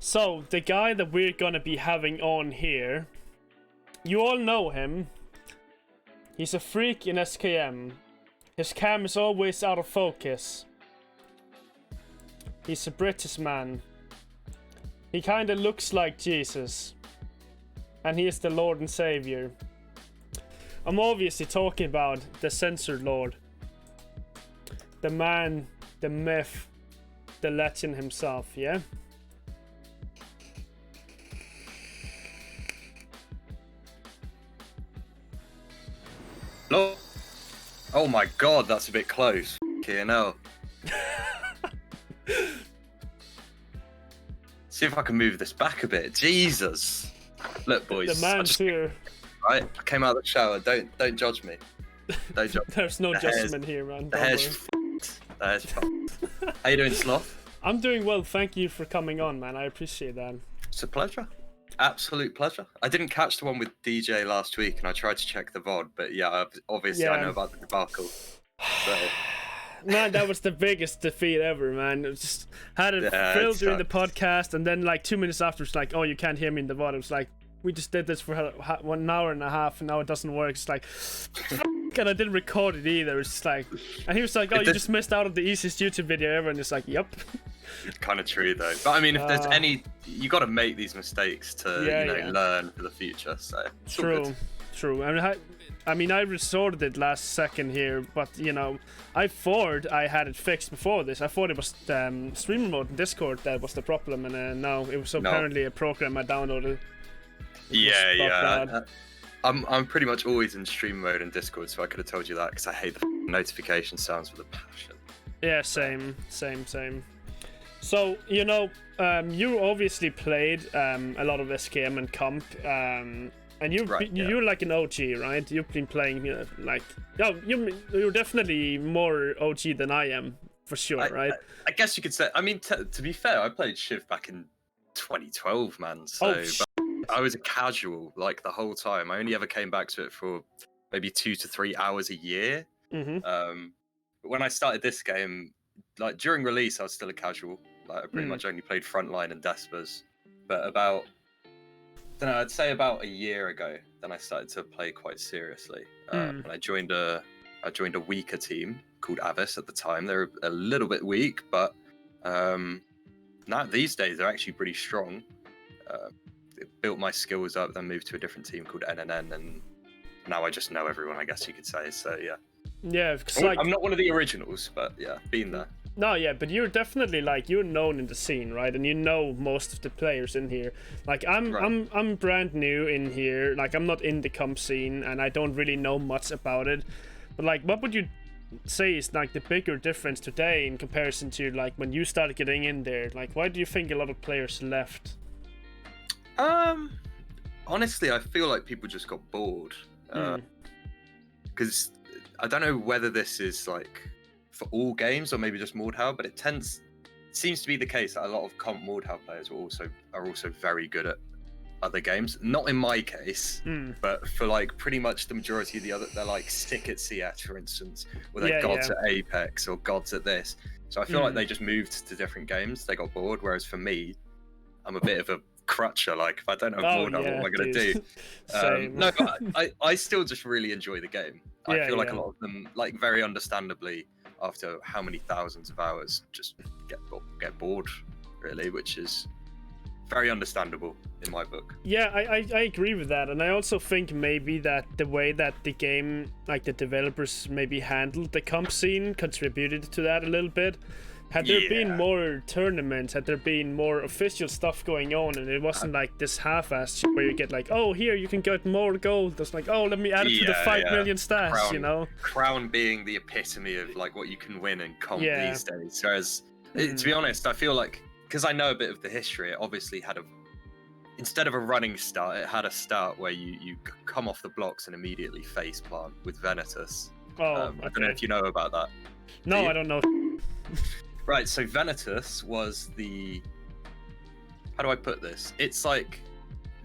So, the guy that we're gonna be having on here, you all know him. He's a freak in SKM. His cam is always out of focus. He's a British man. He kinda looks like Jesus. And he is the Lord and Savior. I'm obviously talking about the Censored Lord. The man, the myth, the legend himself, yeah? No. Oh my god, that's a bit close. F***ing See if I can move this back a bit. Jesus. Look, boys. The man's here. Right, I came out of the shower. Don't judge me. Don't judge me. There's no judgment here, man. The hair's f***ed. The hair's f***ed. How you doing, Sloth? I'm doing well. Thank you for coming on, man. I appreciate that. It's a pleasure. Absolute pleasure. I didn't catch the one with DJ last week, and I tried to check the VOD, but yeah, obviously I know about the debacle. So. Man, that was the biggest defeat ever, man. It just had it filled during the podcast, and then like 2 minutes after, it's like, oh, you can't hear me in the VOD. It was like, we just did this for 1 hour and a half, and now it doesn't work. It's like, and I didn't record it either. It's like, and he was like, oh, you just missed out on the easiest YouTube video ever, and it's like, yep. It's kind of true though, but I mean, if there's any, you got to make these mistakes to learn for the future. So true. I mean, I resorted it last second here, but you know, I had it fixed before this. I thought it was streamer mode in Discord that was the problem, and no, it was apparently a program I downloaded. Yeah. I'm pretty much always in stream mode in Discord, so I could have told you that because I hate the notification sounds with a passion. Yeah, same. So, you know, you obviously played a lot of SKM and Comp, and you're like an OG, right? You've been playing you're definitely more OG than I am, for sure, right? I guess you could say. I mean, to be fair, I played Shiv back in 2012, man. So I was a casual like the whole time. I only ever came back to it for maybe 2 to 3 hours a year. But when I started this game, like during release, I was still a casual. Like I pretty much only played Frontline and Despers. But I'd say about a year ago, then I started to play quite seriously. And I joined a weaker team called Avis at the time. They were a little bit weak, but now these days they're actually pretty strong. It built my skills up, then moved to a different team called NNN, and now I just know everyone, I guess you could say. So yeah. Yeah, because I'm not one of the originals, but yeah, been there. No, yeah, but you're definitely you're known in the scene, right? And you know most of the players in here. Like I'm brand new in here. Like I'm not in the comp scene, and I don't really know much about it. But like, what would you say is like the bigger difference today in comparison to like when you started getting in there? Like, why do you think a lot of players left? Honestly, I feel like people just got bored. Because I don't know whether this is like for all games or maybe just Mordhau, but it seems to be the case that a lot of comp Mordhau players are also very good at other games. Not in my case, but for like pretty much the majority of the other, they're like sick at CS, for instance, or they're gods at Apex or gods at this. So I feel like they just moved to different games. They got bored. Whereas for me, I'm a bit of a crutcher. Like if I don't have Mordhau, what am I going to do? No, but I still just really enjoy the game. I feel like a lot of them, like very understandably, after how many thousands of hours, just get bored, really, which is very understandable in my book. Yeah, I agree with that, and I also think maybe that the way that the game, like the developers maybe handled the comp scene, contributed to that a little bit. Had there been more tournaments, had there been more official stuff going on, and it wasn't like this half-assed shit where you get like, oh, here, you can get more gold. It's like, oh, let me add it to the 5 million stats, Crown, you know? Crown being the epitome of like what you can win in comp these days. Whereas, to be honest, I feel like, because I know a bit of the history, it obviously had instead of a running start, it had a start where you come off the blocks and immediately face plant with Venatus. I don't know if you know about that. No, I don't know. Right, so Venatus was how do I put this? It's like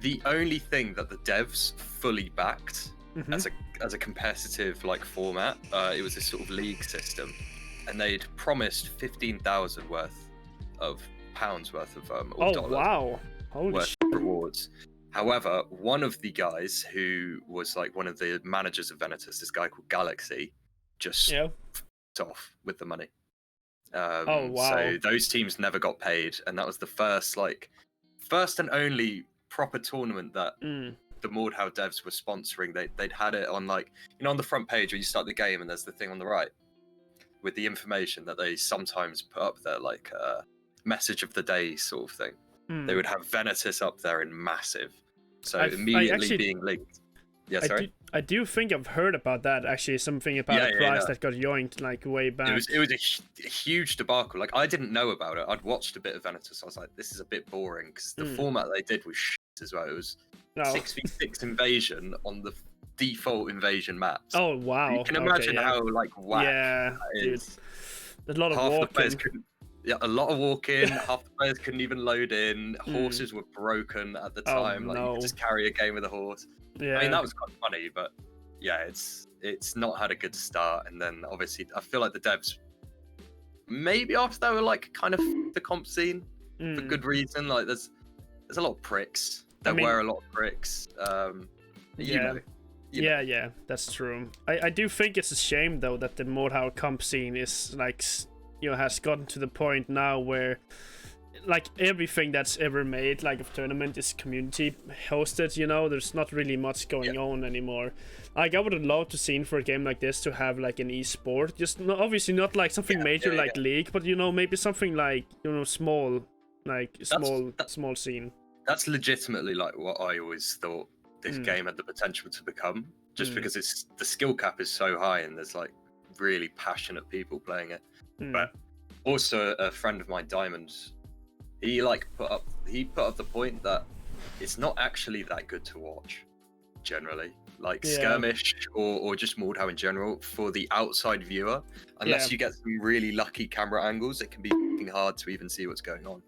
the only thing that the devs fully backed as a competitive like format. It was this sort of league system, and they'd promised 15,000 worth of £100 worth of or Oh dollars wow! Holy worth shit! of rewards. However, one of the guys who was like one of the managers of Venetus, this guy called Galaxy, just Yeah. f***ed off with the money. Oh wow! So those teams never got paid, and that was the first and only proper tournament that the Mordhau devs were sponsoring. They'd had it on on the front page where you start the game and there's the thing on the right with the information that they sometimes put up there, like message of the day sort of thing. They would have Venetus up there in massive, so immediately being linked. Yeah, sorry. I do think I've heard about that, actually, something about a prize that got yoinked like way back. It was a huge debacle. Like, I didn't know about it. I'd watched a bit of Venetus. I was like, this is a bit boring, because the format they did was shit as well. It was 6v6 invasion on the default invasion maps. Oh wow! You can imagine how whack that is. Dude. A lot of walking. A lot of walking. Half the players couldn't even load in. Horses were broken at the time. You could just carry a game with a horse. Yeah. I mean, that was quite funny, but yeah, it's not had a good start. And then obviously, I feel like the devs, maybe after they were kind of the comp scene for good reason. Like there's a lot of pricks. There were a lot of pricks. Yeah, that's true. I do think it's a shame though that the Mordhau comp scene is has gotten to the point now where everything that's ever made of tournament is community hosted. There's not really much going on anymore. I would have loved to seen for a game like this to have an esport, just obviously not something major like League, but maybe something small, small scene. That's legitimately what I always thought this game had the potential to become, just because the skill cap is so high and there's really passionate people playing it. But also a friend of mine, Diamond, he put up the point that it's not actually that good to watch generally, skirmish or just Mordhau in general for the outside viewer, unless you get some really lucky camera angles. It can be f***ing hard to even see what's going on.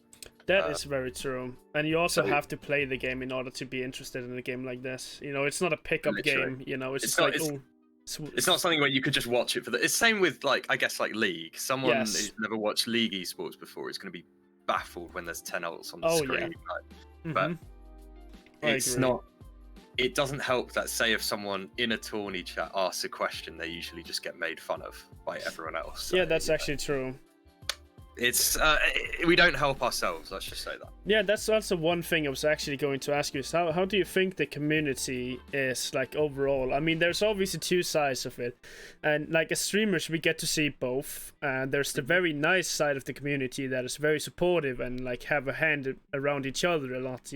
That is very true, and you also have to play the game in order to be interested in a game like this. It's not a pickup game. It's not something where you could just watch it for it's same with I guess League. Someone who's never watched League esports before is going to be baffled when there's 10 ults on the screen. But it's not. It doesn't help that, say, if someone in a tourney chat asks a question, they usually just get made fun of by everyone else. So, yeah, that's actually true. It's we don't help ourselves, let's just say that. Yeah, that's also one thing I was actually going to ask you, is how do you think the community is overall? I mean, there's obviously two sides of it, and as streamers we get to see both, and there's the very nice side of the community that is very supportive and have a hand around each other a lot.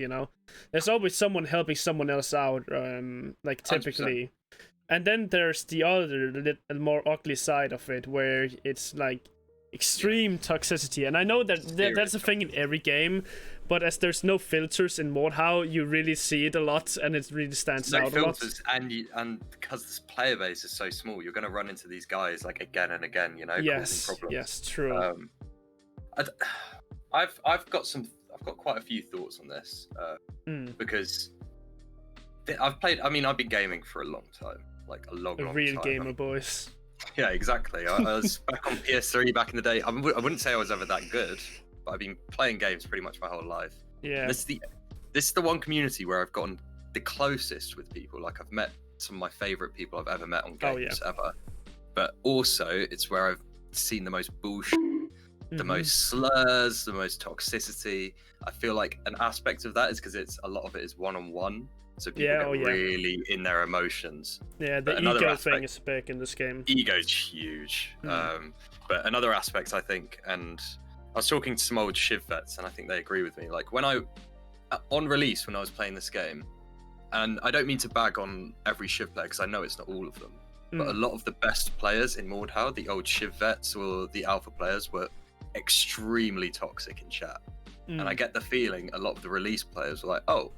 There's always someone helping someone else out, typically. 100%. And then there's the other, the more ugly side of it, where it's extreme toxicity. And I know that's a thing in every game, but as there's no filters in Mordhau, you really see it a lot, and it really stands out a lot. And because this player base is so small, you're going to run into these guys again and again, yes, causing problems. Yes, true. I've got quite a few thoughts on this, because I've been gaming for a long time, a long time. A real gamer, boys. Yeah, exactly. I was back on PS3 back in the day. I wouldn't say I was ever that good, but I've been playing games pretty much my whole life. Yeah. This is the one community where I've gotten the closest with people. I've met some of my favorite people I've ever met on games ever. But also, it's where I've seen the most bullshit, the most slurs, the most toxicity. I feel like an aspect of that is because a lot lot of it is one-on-one. So people get really in their emotions. Yeah, the ego thing is big in this game. Ego's huge. But another aspect, I think, and I was talking to some old Shiv vets, and I think they agree with me. On release, when I was playing this game, and I don't mean to bag on every Shiv player, because I know it's not all of them, but a lot of the best players in Mordhau, the old Shiv vets or the alpha players, were extremely toxic in chat. And I get the feeling a lot of the release players were like, oh,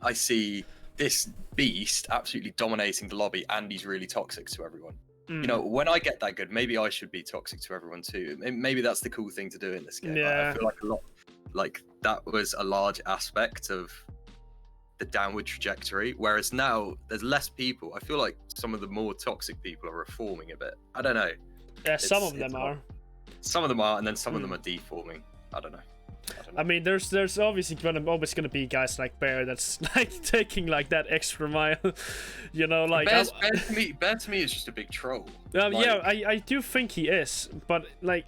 I see this beast absolutely dominating the lobby, and he's really toxic to everyone. When I get that good, maybe I should be toxic to everyone too. Maybe that's the cool thing to do in this game. Yeah. I feel a lot that was a large aspect of the downward trajectory. Whereas now there's less people. I feel like some of the more toxic people are reforming a bit. I don't know. Yeah, some of them are. Some of them are, and then some of them are deforming. I don't know. I mean, there's obviously always gonna be guys like Bear that's like taking like that extra mile, you know, like Bear to me is just a big troll. Yeah, I do think he is, but like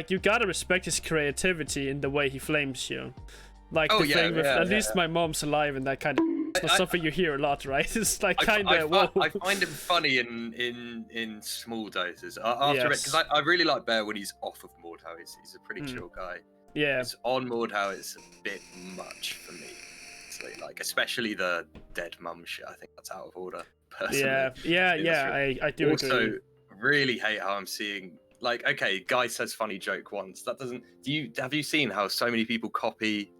you gotta respect his creativity in the way he flames you. Like the thing with at least my mom's alive and that kind of. It's not something you hear a lot, right? It's like kind of. I find him funny in small doses. After because I really like Bear when he's off of Mordhau. He's a pretty chill guy. Yeah. It's on Mordhau. It's a bit much for me. So, like, especially the dead mum shit. I think that's out of order. Personally. Yeah. I do also, agree. really hate how I'm seeing. Like, okay, guy says funny joke once. That doesn't. Have you seen how so many people copy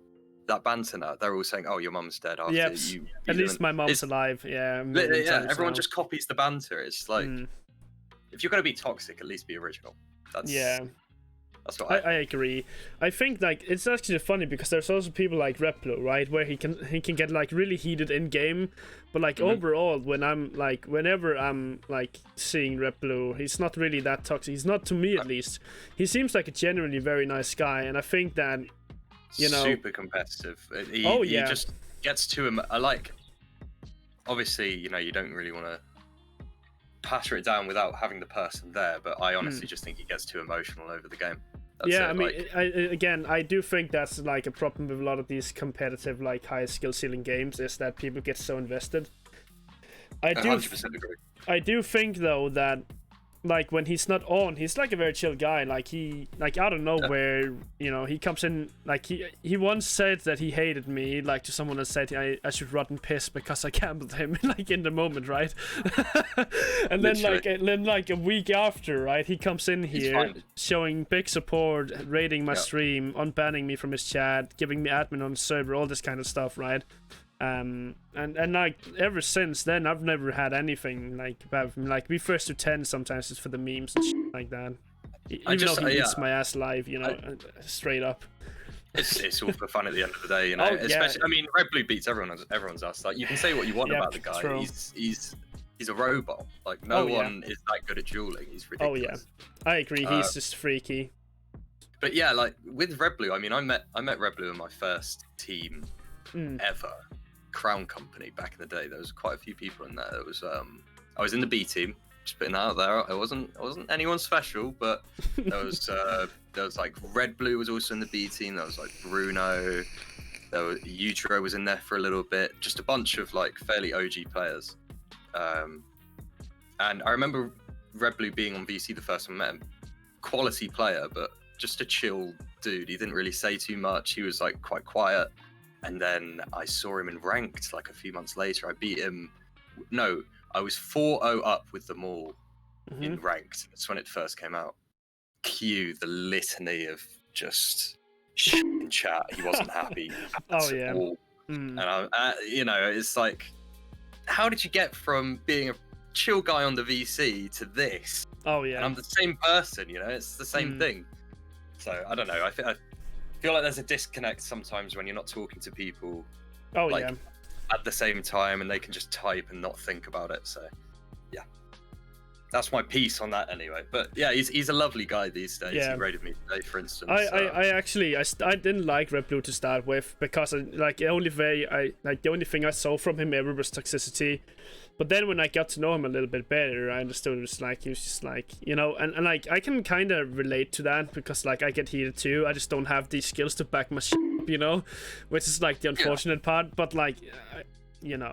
that banter now? They're all saying, "Oh, your mum's dead." After you at least my mom's alive. Yeah. Everyone just copies the banter. It's like, if you're gonna be toxic, at least be original. That's what I agree. I think like it's actually funny because there's also people like Replo, right, where he can get like really heated in game, but like overall whenever I'm like seeing Replo, he's not really that toxic. He's not to me at least. He seems like a genuinely very nice guy, and I think that super competitive. He just gets to him. Obviously, you don't really want to patter it down without having the person there, but I honestly just think he gets too emotional over the game. I mean, I do think that's like a problem with a lot of these competitive, like high skill ceiling games, is that people get so invested. I 100% agree. I do think though that like when he's not on, he's like a very chill guy. Like he, like out of nowhere, he comes in. Like he once said that he hated me, like to someone that said I should rot and piss because I gambled him, like in the moment, right? And then like a week after, right, he comes in here showing big support, rating my stream, unbanning me from his chat, giving me admin on the server, all this kind of stuff, right? And like ever since then I've never had anything like about him. Like we first to 10 sometimes it's for the memes and shit like that, even though he eats my ass live, straight up. It's all for fun at the end of the day, especially I mean Red Blue beats everyone's ass. Like you can say what you want about the guy, true. He's a robot. Like no one is that good at dueling. He's ridiculous. I agree. He's just freaky. But yeah, like with Red Blue, I mean I met Red Blue in my first team ever, Crown Company, back in the day. There was quite a few people in there. There was I was in the B team, just putting that out there. I wasn't anyone special, but there was like Red Blue was also in the B team. There was like Bruno, there was Utro was in there for a little bit, just a bunch of like fairly OG players. And I remember Red Blue being on VC the first time I met him. Quality player, but just a chill dude. He didn't really say too much. He was like quite quiet. And then I saw him in ranked like a few months later. I beat him. No, I was 4-0 up with them all in ranked. That's when it first came out. Cue the litany of just shit in chat. He wasn't happy. And it's like, how did you get from being a chill guy on the VC to this? And I'm the same person. It's the same thing. So I don't know. I feel like there's a disconnect sometimes when you're not talking to people at the same time, and they can just type and not think about it. So yeah, that's my piece on that anyway. But yeah, he's a lovely guy these days. He raided me today, for instance. I didn't like Red Blue to start with because the only thing I saw from him ever was toxicity. But then when I got to know him a little bit better, I understood it was like he was just like, and like I can kind of relate to that because like I get heated too. I just don't have these skills to back my shit up, which is like the unfortunate part. But like, I'm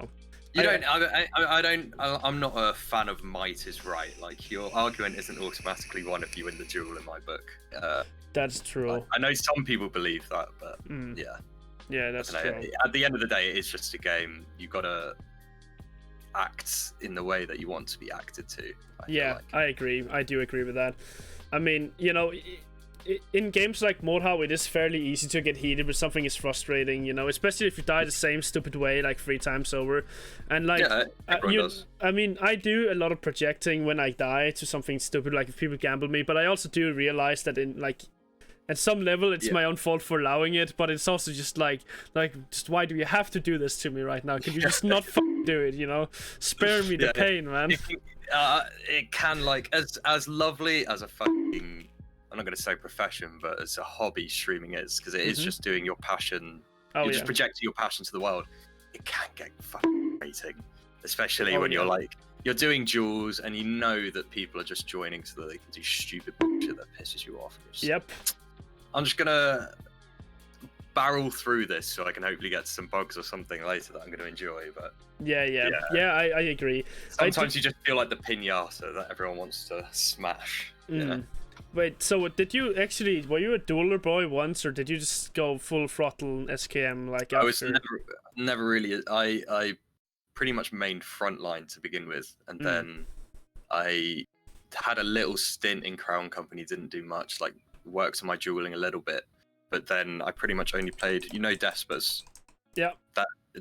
not a fan of might is right. Like your argument isn't automatically won if you win the duel in my book. That's true. I know some people believe that, but yeah, that's true. At the end of the day, it is just a game. You gotta act in the way that you want to be acted to. I agree. I do agree with that. I mean, in games like Mordhau, it is fairly easy to get heated when something is frustrating, especially if you die the same stupid way like 3 times over. And like, everyone does. I mean, I do a lot of projecting when I die to something stupid, like if people gamble me, but I also do realize that at some level, it's my own fault for allowing it, but it's also just like, just why do you have to do this to me right now? Can you just not do it? Spare me the pain, man. It can like as lovely as a fucking I'm not going to say profession, but as a hobby, streaming is, because it is just doing your passion. Oh, You're just projecting your passion to the world. It can get fucking grating, especially when you're like, you're doing duels and you know that people are just joining so that they can do stupid bullshit that pisses you off. I'm just gonna barrel through this so I can hopefully get some bugs or something later that I'm going to enjoy. But I agree. Sometimes you just feel like the pinata that everyone wants to smash. Wait, so did you actually, were you a dueler boy once, or did you just go full throttle SKM like after? I was never really. I pretty much mained frontline to begin with, and then I had a little stint in Crown Company. Didn't do much, like worked on my dueling a little bit, but then I pretty much only played, Despers. Yeah.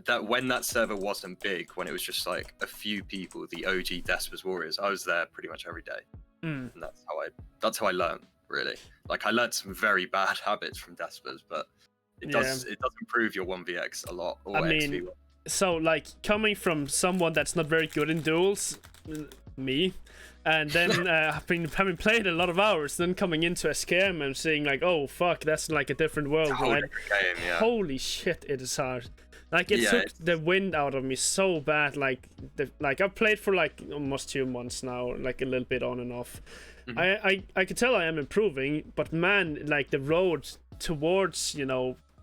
That when that server wasn't big, when it was just like a few people, the OG Despers Warriors, I was there pretty much every day. And that's how I learned, really. Like, I learned some very bad habits from Despers, but it does improve your 1vx a lot. Or XP. So like coming from someone that's not very good in duels, me, and then having played a lot of hours, then coming into SKM and seeing like, oh fuck, that's like a different world, right? Game, Holy shit, it is hard. Like, it took the wind out of me so bad. Like I've played for like almost 2 months now, like a little bit on and off. I can tell I am improving, but man, like the road towards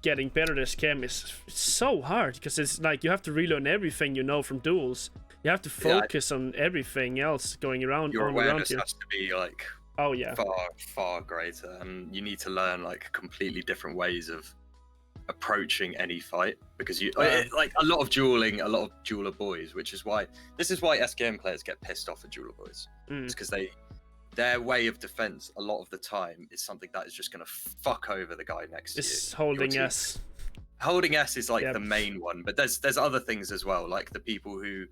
getting better at SKM is so hard, because it's like you have to relearn everything from duels. You have to focus on everything else going around. Your awareness has to be like far greater, and you need to learn like completely different ways of approaching any fight, because like a lot of jeweler boys, which is why SKM players get pissed off at jeweler boys. It's because their way of defense a lot of the time is something that is just going to fuck over the guy next to you. It's holding S. Holding S is like the main one, but there's other things as well, like the people who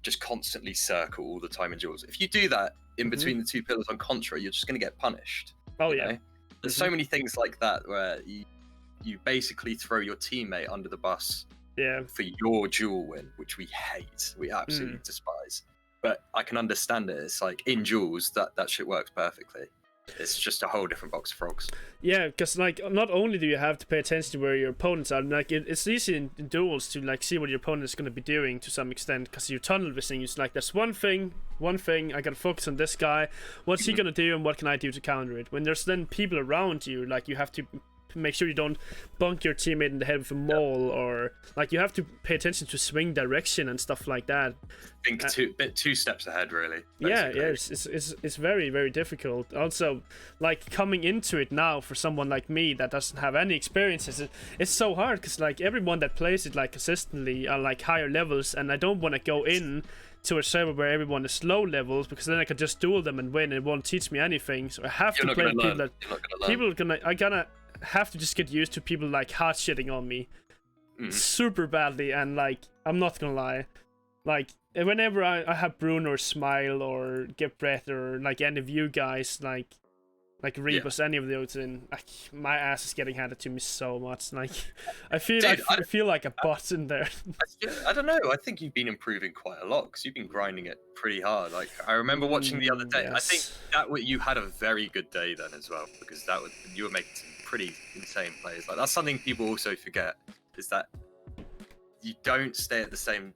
just constantly circle all the time in duels. If you do that in between the two pillars on Contra, you're just going to get punished. There's so many things like that where you basically throw your teammate under the bus for your duel win, which we hate. We absolutely despise. But I can understand it. It's like in duels, that shit works perfectly. It's just a whole different box of frogs. Yeah, because like not only do you have to pay attention to where your opponents are, like it's easy in duels to like see what your opponent is going to be doing to some extent, because you're tunnel visioning. It's like there's one thing I gotta focus on this guy. What's he gonna do, and what can I do to counter it? When there's then people around you, like you have to make sure you don't bunk your teammate in the head with a maul, or like you have to pay attention to swing direction and stuff like that. Think two steps ahead, really. It's very, very difficult. Also, like coming into it now for someone like me that doesn't have any experiences, it's so hard, because like everyone that plays it like consistently are like higher levels, and I don't want to go in to a server where everyone is low levels, because then I could just duel them and win, and it won't teach me anything. So I have to play people that I gotta have to just get used to people like hard shitting on me super badly. And like, I'm not gonna lie, like whenever I have Bruno or Smile or Get Breath or like any of you guys, like Rebus, any of those, in like my ass is getting handed to me so much. Like I feel I feel like a bot in there. I don't know, I think you've been improving quite a lot, because you've been grinding it pretty hard. Like I remember watching the other day. I think that you had a very good day then as well, because you were making some pretty insane plays. Like that's something people also forget, is that you don't stay at the same.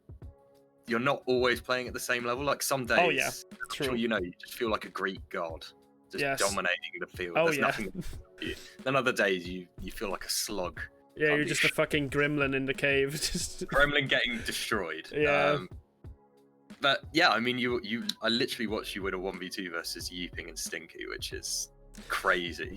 You're not always playing at the same level. Like some days, true. You just feel like a Greek god, just dominating the field. There's nothing to you. Then other days you feel like a slug. Yeah, you're just a fucking gremlin in the cave. Gremlin getting destroyed. But yeah, I mean, I literally watched you win a 1v2 versus Yeeping and Stinky, which is crazy.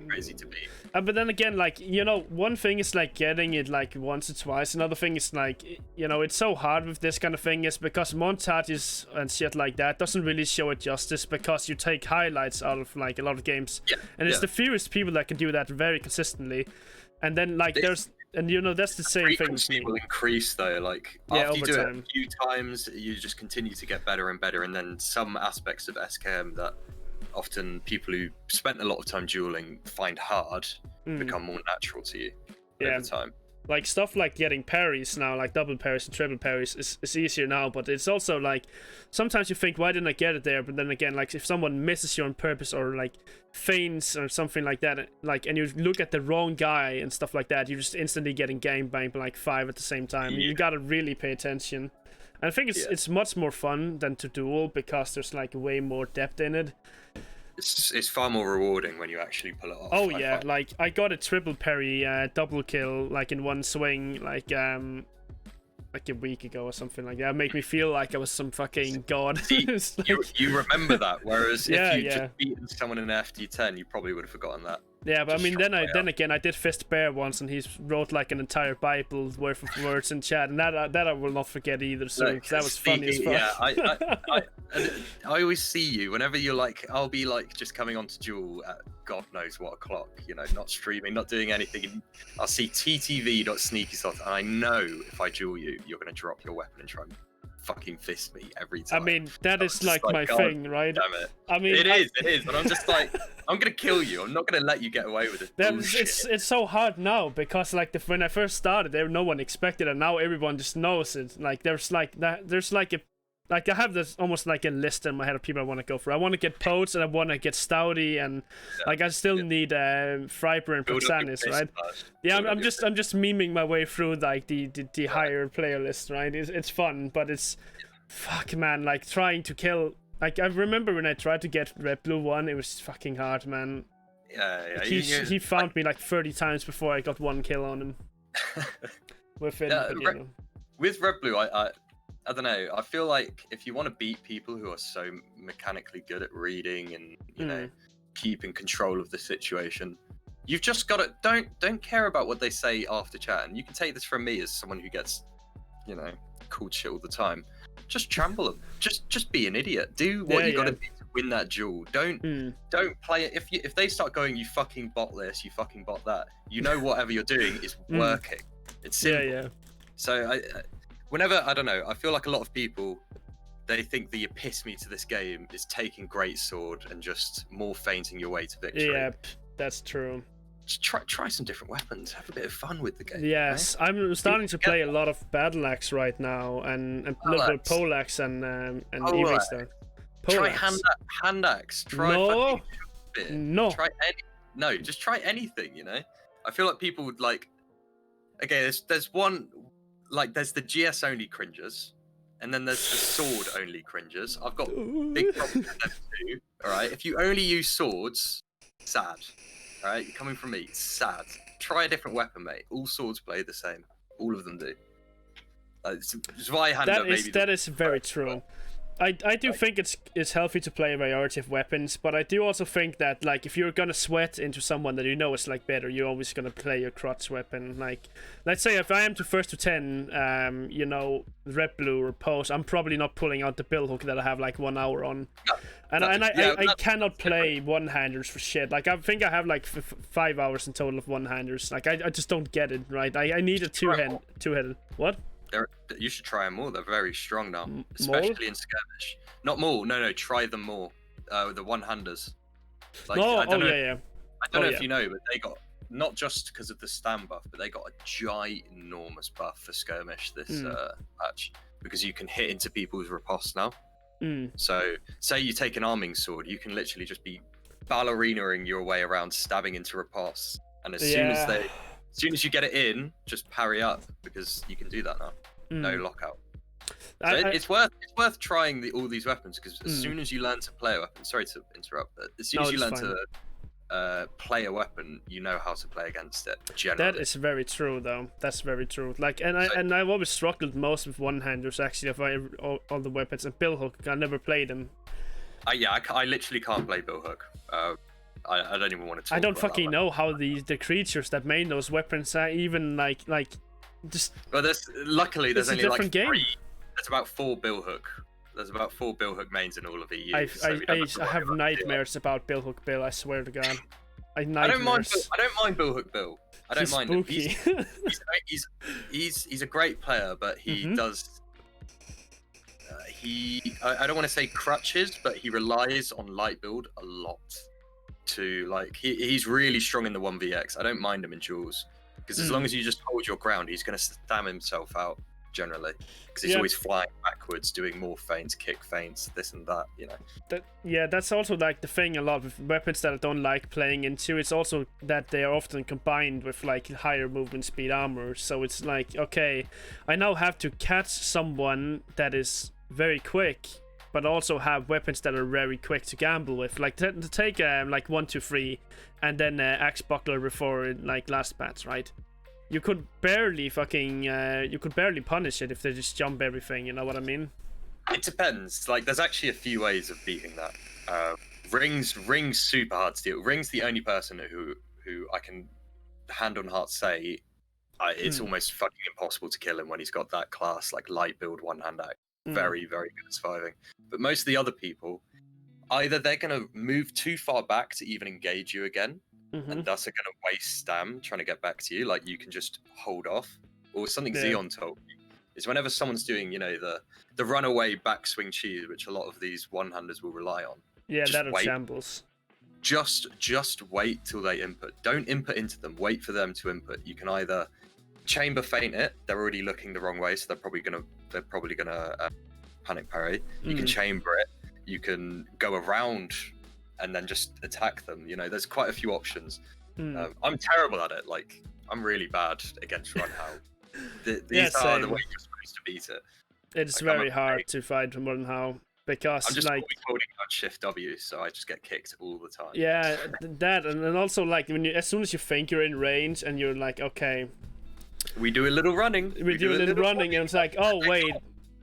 Crazy to beat. But then again, like, one thing is like getting it like once or twice. Another thing is like, it's so hard with this kind of thing, is because montages and shit like that doesn't really show it justice, because you take highlights out of like a lot of games, and it's the fewest people that can do that very consistently. And then like that's the same thing. Frequency will increase though. Like after you do it a few times, you just continue to get better and better, and then some aspects of SKM that often people who spent a lot of time dueling find hard become more natural to you over time. Like stuff like getting parries now, like double parries and triple parries is easier now, but it's also like sometimes you think, why didn't I get it there? But then again, like if someone misses you on purpose or like feigns or something like that, like, and you look at the wrong guy and stuff like that, you're just instantly getting game banged by like 5 at the same time. You gotta really pay attention. And I think it's much more fun than to duel because there's like way more depth in it. It's far more rewarding when you actually pull it off. Oh yeah, like I got a triple parry double kill like in one swing like a week ago or something like that. It made me feel like I was some fucking god. See, like... you remember that, whereas if you just beaten someone in FD10, you probably would have forgotten that. Yeah, but I mean, then again, I did Fist Bear once, and he wrote like an entire Bible worth of words in chat, and that I will not forget either. So that was funny as fuck. Yeah, I always see you whenever you're like, I'll be like just coming on to duel at God knows what o'clock, you know, not streaming, not doing anything. And I'll see ttv.sneakysoft, and I know if I duel you, you're gonna drop your weapon and try and fucking fist me every time. I mean, that is like my thing, right? Damn it. I mean, it is, but I'm just like, I'm gonna kill you. I'm not gonna let you get away with it. It's so hard now because like when I first started, no one expected it, and now everyone just knows it. Like there's like I have this almost like a list in my head of people I want to go for. I want to get Podes and I want to get Stouty, and like I still need Friper and Proxanis, right? Yeah, I'm just memeing my way through like the higher player list, right? It's fun, but it's fuck, man. Like trying to kill. Like I remember when I tried to get Red Blue 1, it was fucking hard, man. Yeah. He found me like 30 times before I got 1 kill on him. With it, but, you know. With Red Blue, I don't know. I feel like if you want to beat people who are so mechanically good at reading and you know keeping control of the situation, you've just got to don't care about what they say after chat. And you can take this from me as someone who gets, you know, called shit all the time. Just trample them. Just be an idiot. Do what you got to do to win that duel. Don't play it. If they start going, you fucking bot this, you fucking bot that. You know whatever you're doing is working. It's simple. Yeah. So whenever, I don't know, I feel like a lot of people, they think the epitome to this game is taking Greatsword and just more feinting your way to victory. Yep, that's true. Just try some different weapons. Have a bit of fun with the game. Yes, right? I'm starting to play a lot of Battle Axe right now, and a little bit of Poleaxe and Evening Star. Try hand axe. Try just try anything, you know? I feel like people would like, okay, there's one, like there's the GS only cringers, and then there's the sword only cringers. I've got big problems with them too. All right, if you only use swords, sad. All right, you're coming from me, sad. Try a different weapon, mate. All swords play the same. All of them do. That is very true. I do think it's healthy to play a variety of weapons, but I do also think that like if you're gonna sweat into someone that you know is like better, you're always gonna play your crotch weapon. Like let's say if I am to 1st to 10, you know, Red Blue or Post, I'm probably not pulling out the billhook that I have like 1 hour on. I cannot play one-handers for shit. Like I think I have like 5 hours in total of one-handers. Like I just don't get it, right? I need a two-headed. What? You should try them more. They're very strong now, especially in skirmish. Not more. No. Try them more. The one-handers. Like, I don't know if you know, but they got not just because of the stand buff, but they got a ginormous buff for skirmish this patch because you can hit into people's riposte now. So, say you take an arming sword, you can literally just be ballerinaing your way around, stabbing into riposte, and as soon as you get it in, just parry up because you can do that now. No lockout. So it's worth trying all these weapons because as soon as you learn to play a weapon, sorry to interrupt, but as soon as you learn to play a weapon, you know how to play against it. Generally. That is very true, though. That's very true. Like, I've always struggled most with one-handers actually of all the weapons, and billhook. I never played them. I literally can't play billhook. I don't even want to talk I don't about fucking know how the creatures that made those weapons are even like just. Well, luckily there's only like game. 3. There's about 4 billhook. There's about 4 billhook mains in all of EU. I have nightmares about billhook Bill. I swear to God. I don't mind billhook Bill. I don't mind spooky. him. He's a great player, but he does. I don't want to say crutches, but he relies on light build a lot. To like he's really strong in the 1vx. I don't mind him in duels Because as long as you just hold your ground, he's going to stam himself out generally. Because he's always flying backwards, doing more feints, kick feints, this and that, you know. That's also like the thing a lot with weapons that I don't like playing into. It's also that they are often combined with like higher movement speed armor. So it's like, okay, I now have to catch someone that is very quick, but also have weapons that are very quick to gamble with. Like to take like 1, 2, 3, and then axe buckler before like last match, right? You could barely fucking you could barely punish it if they just jump everything. You know what I mean? It depends. Like, there's actually a few ways of beating that. Ring's super hard to deal. Ring's the only person who I can hand on heart say it's almost fucking impossible to kill him when he's got that class, like light build one hand axe. Very, very good at surviving. But most of the other people, either they're gonna move too far back to even engage you again, and thus are going to waste stam trying to get back to you, like you can just hold off. Or something Xeon told me is whenever someone's doing, you know, the runaway backswing cheese, which a lot of these one-handers will rely on. Yeah, that are shambles. Just wait till they input. Don't input into them. Wait for them to input. You can either chamber feint it. They're already looking the wrong way, so they're probably gonna panic parry. You can chamber it. You can go around and then just attack them. You know, there's quite a few options. I'm terrible at it. Like, I'm really bad against Mordhau. These are the way you're supposed to beat it. It's like, very hard to fight from Mordhau because I'm just like holding out Shift W, so I just get kicked all the time. Yeah, that and also like when as soon as you think you're in range and you're like, okay, we do a little running. We do a little running, and it's like, oh wait,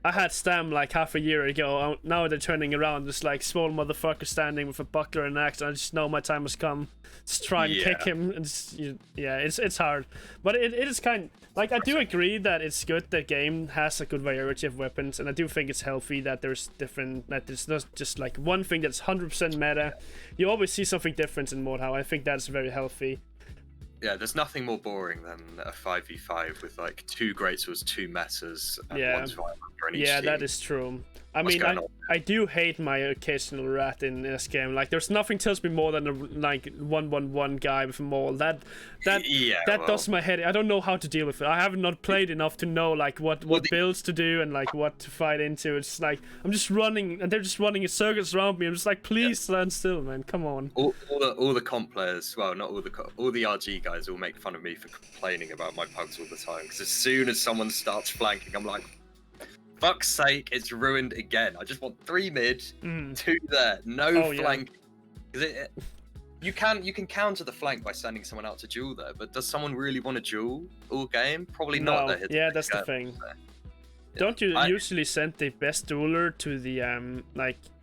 I had stam like half a year ago. Now they're turning around. There's like small motherfucker standing with a buckler and axe. And I just know my time has come. Just try and kick him. And it's hard, but it is kind like I do agree that it's good. The game has a good variety of weapons, and I do think it's healthy that there's different. That there's not just like one thing that's 100% meta. You always see something different in Mordhau. I think that's very healthy. Yeah, there's nothing more boring than a 5v5 with like 2 greatswords, 2 metas, and 1 survivor on each team. That is true. I mean, I do hate my occasional rat in this game. Like, there's nothing tells me more than a like 1-1-1 guy with a maul. That does my head. I don't know how to deal with it. I have not played enough to know like what builds to do and like what to fight into. It's like I'm just running and they're just running in circles around me. I'm just like, please stand still, man. Come on. All the comp players, well, not all the RG guys will make fun of me for complaining about my pugs all the time. Because as soon as someone starts flanking, I'm like, fuck's sake, it's ruined again. I just want 3 mid, 2 there, no flank. You can counter the flank by sending someone out to duel there, but does someone really want to duel all game? Probably not. That's the thing. So, don't you usually send the best dueler to the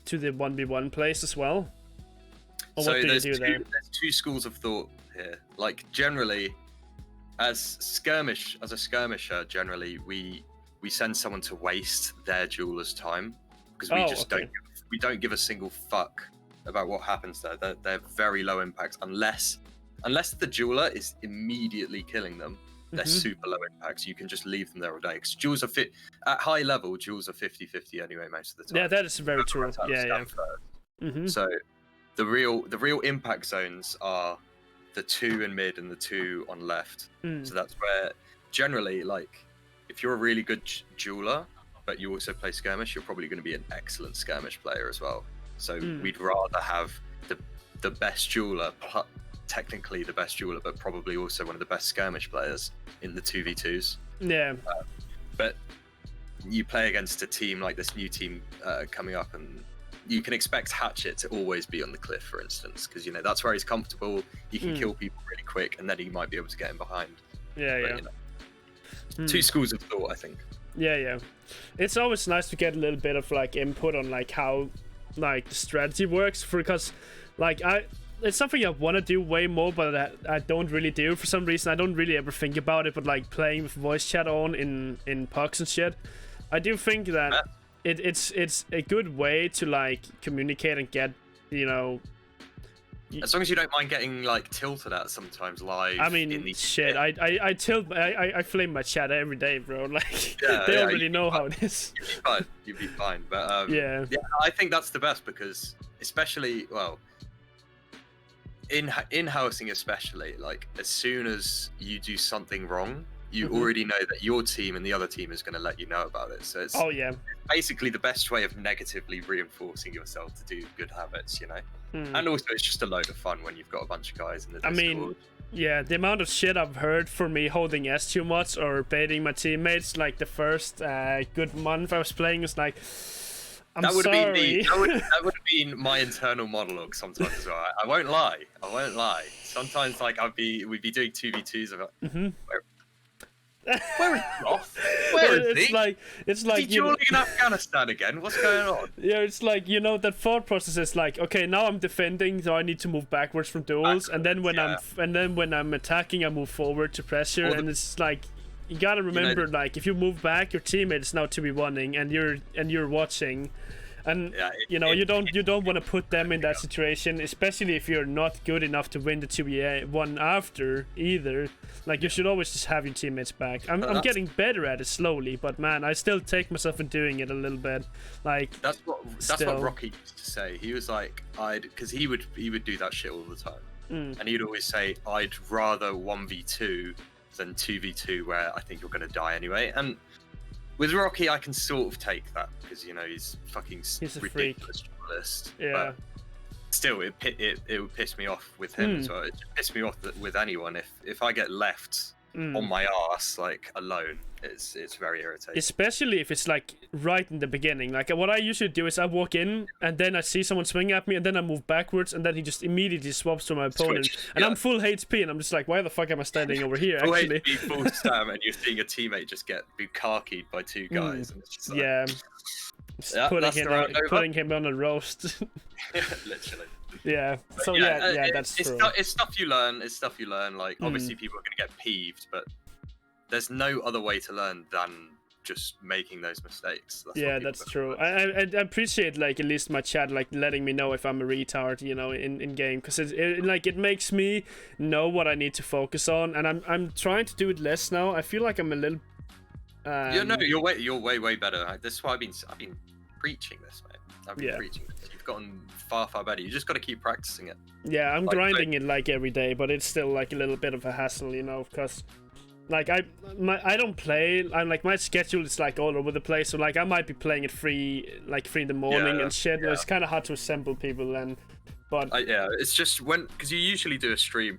to the 1v1 place as well? Or so what do you do there? There's 2 schools of thought here. Like generally, as a skirmisher, generally we send someone to waste their dueler's time because we don't give a single fuck about what happens there. They're very low impact unless the dueler is immediately killing them. They're super low impacts. You can just leave them there all day. Because duels are at high level. Duels are 50-50 anyway most of the time. Yeah, that is very true. Yeah. So the real impact zones are the 2 in mid and the 2 on left. So that's where generally like. If you're a really good dueler, but you also play skirmish, you're probably going to be an excellent skirmish player as well. So we'd rather have the best dueler, technically the best dueler, but probably also one of the best skirmish players in the 2v2s. Yeah. But you play against a team like this new team coming up, and you can expect Hatchet to always be on the cliff, for instance, because, you know, that's where he's comfortable. He can kill people really quick, and then he might be able to get in behind. Yeah. You know, 2 schools of thought, I think. Yeah. It's always nice to get a little bit of like input on like how like the strategy works, because like it's something I want to do way more, but I don't really do for some reason. I don't really ever think about it, but like playing with voice chat on in pucks and shit, I do think that it's a good way to like communicate and get, you know. As long as you don't mind getting like tilted at sometimes live. I mean, shit. I flame my chat every day, bro. Like they already know how it is. You'd be fine. But yeah, I think that's the best because, especially, well, in-housing especially, like as soon as you do something wrong, you Mm-hmm. already know that your team and the other team is going to let you know about it. So it's Oh yeah. basically the best way of negatively reinforcing yourself to do good habits, you know. And also it's just a load of fun when you've got a bunch of guys in the Discord. I mean, yeah, the amount of shit I've heard for me holding S too much or baiting my teammates, like the first good month I was playing, was like, I'm sorry. That would have been my internal monologue sometimes as well. I won't lie. Sometimes like we'd be doing 2v2s of Mm-hmm. Where is Roth? Where is he? It's like is he joining in Afghanistan again? What's going on? Yeah, it's like, you know, that thought process is like, okay, now I'm defending, so I need to move backwards from duels, and then when I'm attacking, I move forward to pressure, and it's like, you gotta remember, like, if you move back, your teammate is now 2v1ing, and you're watching. And you don't want to put them in that situation, especially if you're not good enough to win the 2v1 after either. Like, you should always just have your teammates back. I'm getting better at it slowly, but man, I still take myself in doing it a little bit. Like, that's what Rocky used to say. He was like, because he would do that shit all the time, and he'd always say, I'd rather 1v2 than 2v2 where I think you're gonna die anyway. And with Rocky, I can sort of take that because, you know, he's a ridiculous journalist. Yeah. But still, it would piss me off with him as well. It just piss me off with anyone if I get left on my ass like alone. It's very irritating. Especially if it's like right in the beginning. Like, what I usually do is I walk in and then I see someone swing at me and then I move backwards and then he just immediately swaps to my opponent. And I'm full HP and I'm just like, why the fuck am I standing over here? Full actually, HP, full stam, and you're seeing a teammate just get bukakied by two guys. And it's just like, putting him on a roast. Literally. Yeah. So that's true. It's stuff you learn. Like, obviously people are gonna get peeved, but there's no other way to learn than just making those mistakes. That's true. I appreciate, like, at least my chat, like, letting me know if I'm a retard, you know, in game, because it makes me know what I need to focus on, and I'm trying to do it less now. I feel like I'm a little. You're way better. This is why I've been preaching this, mate. I've been preaching this. You've gotten far better. You just got to keep practicing it. Yeah, I'm grinding it like every day, but it's still like a little bit of a hassle, you know, because. Like, I don't play. I'm like, my schedule is like all over the place. So like, I might be playing at 3 in the morning and shit. Yeah. It's kind of hard to assemble people then. But it's just because you usually do a stream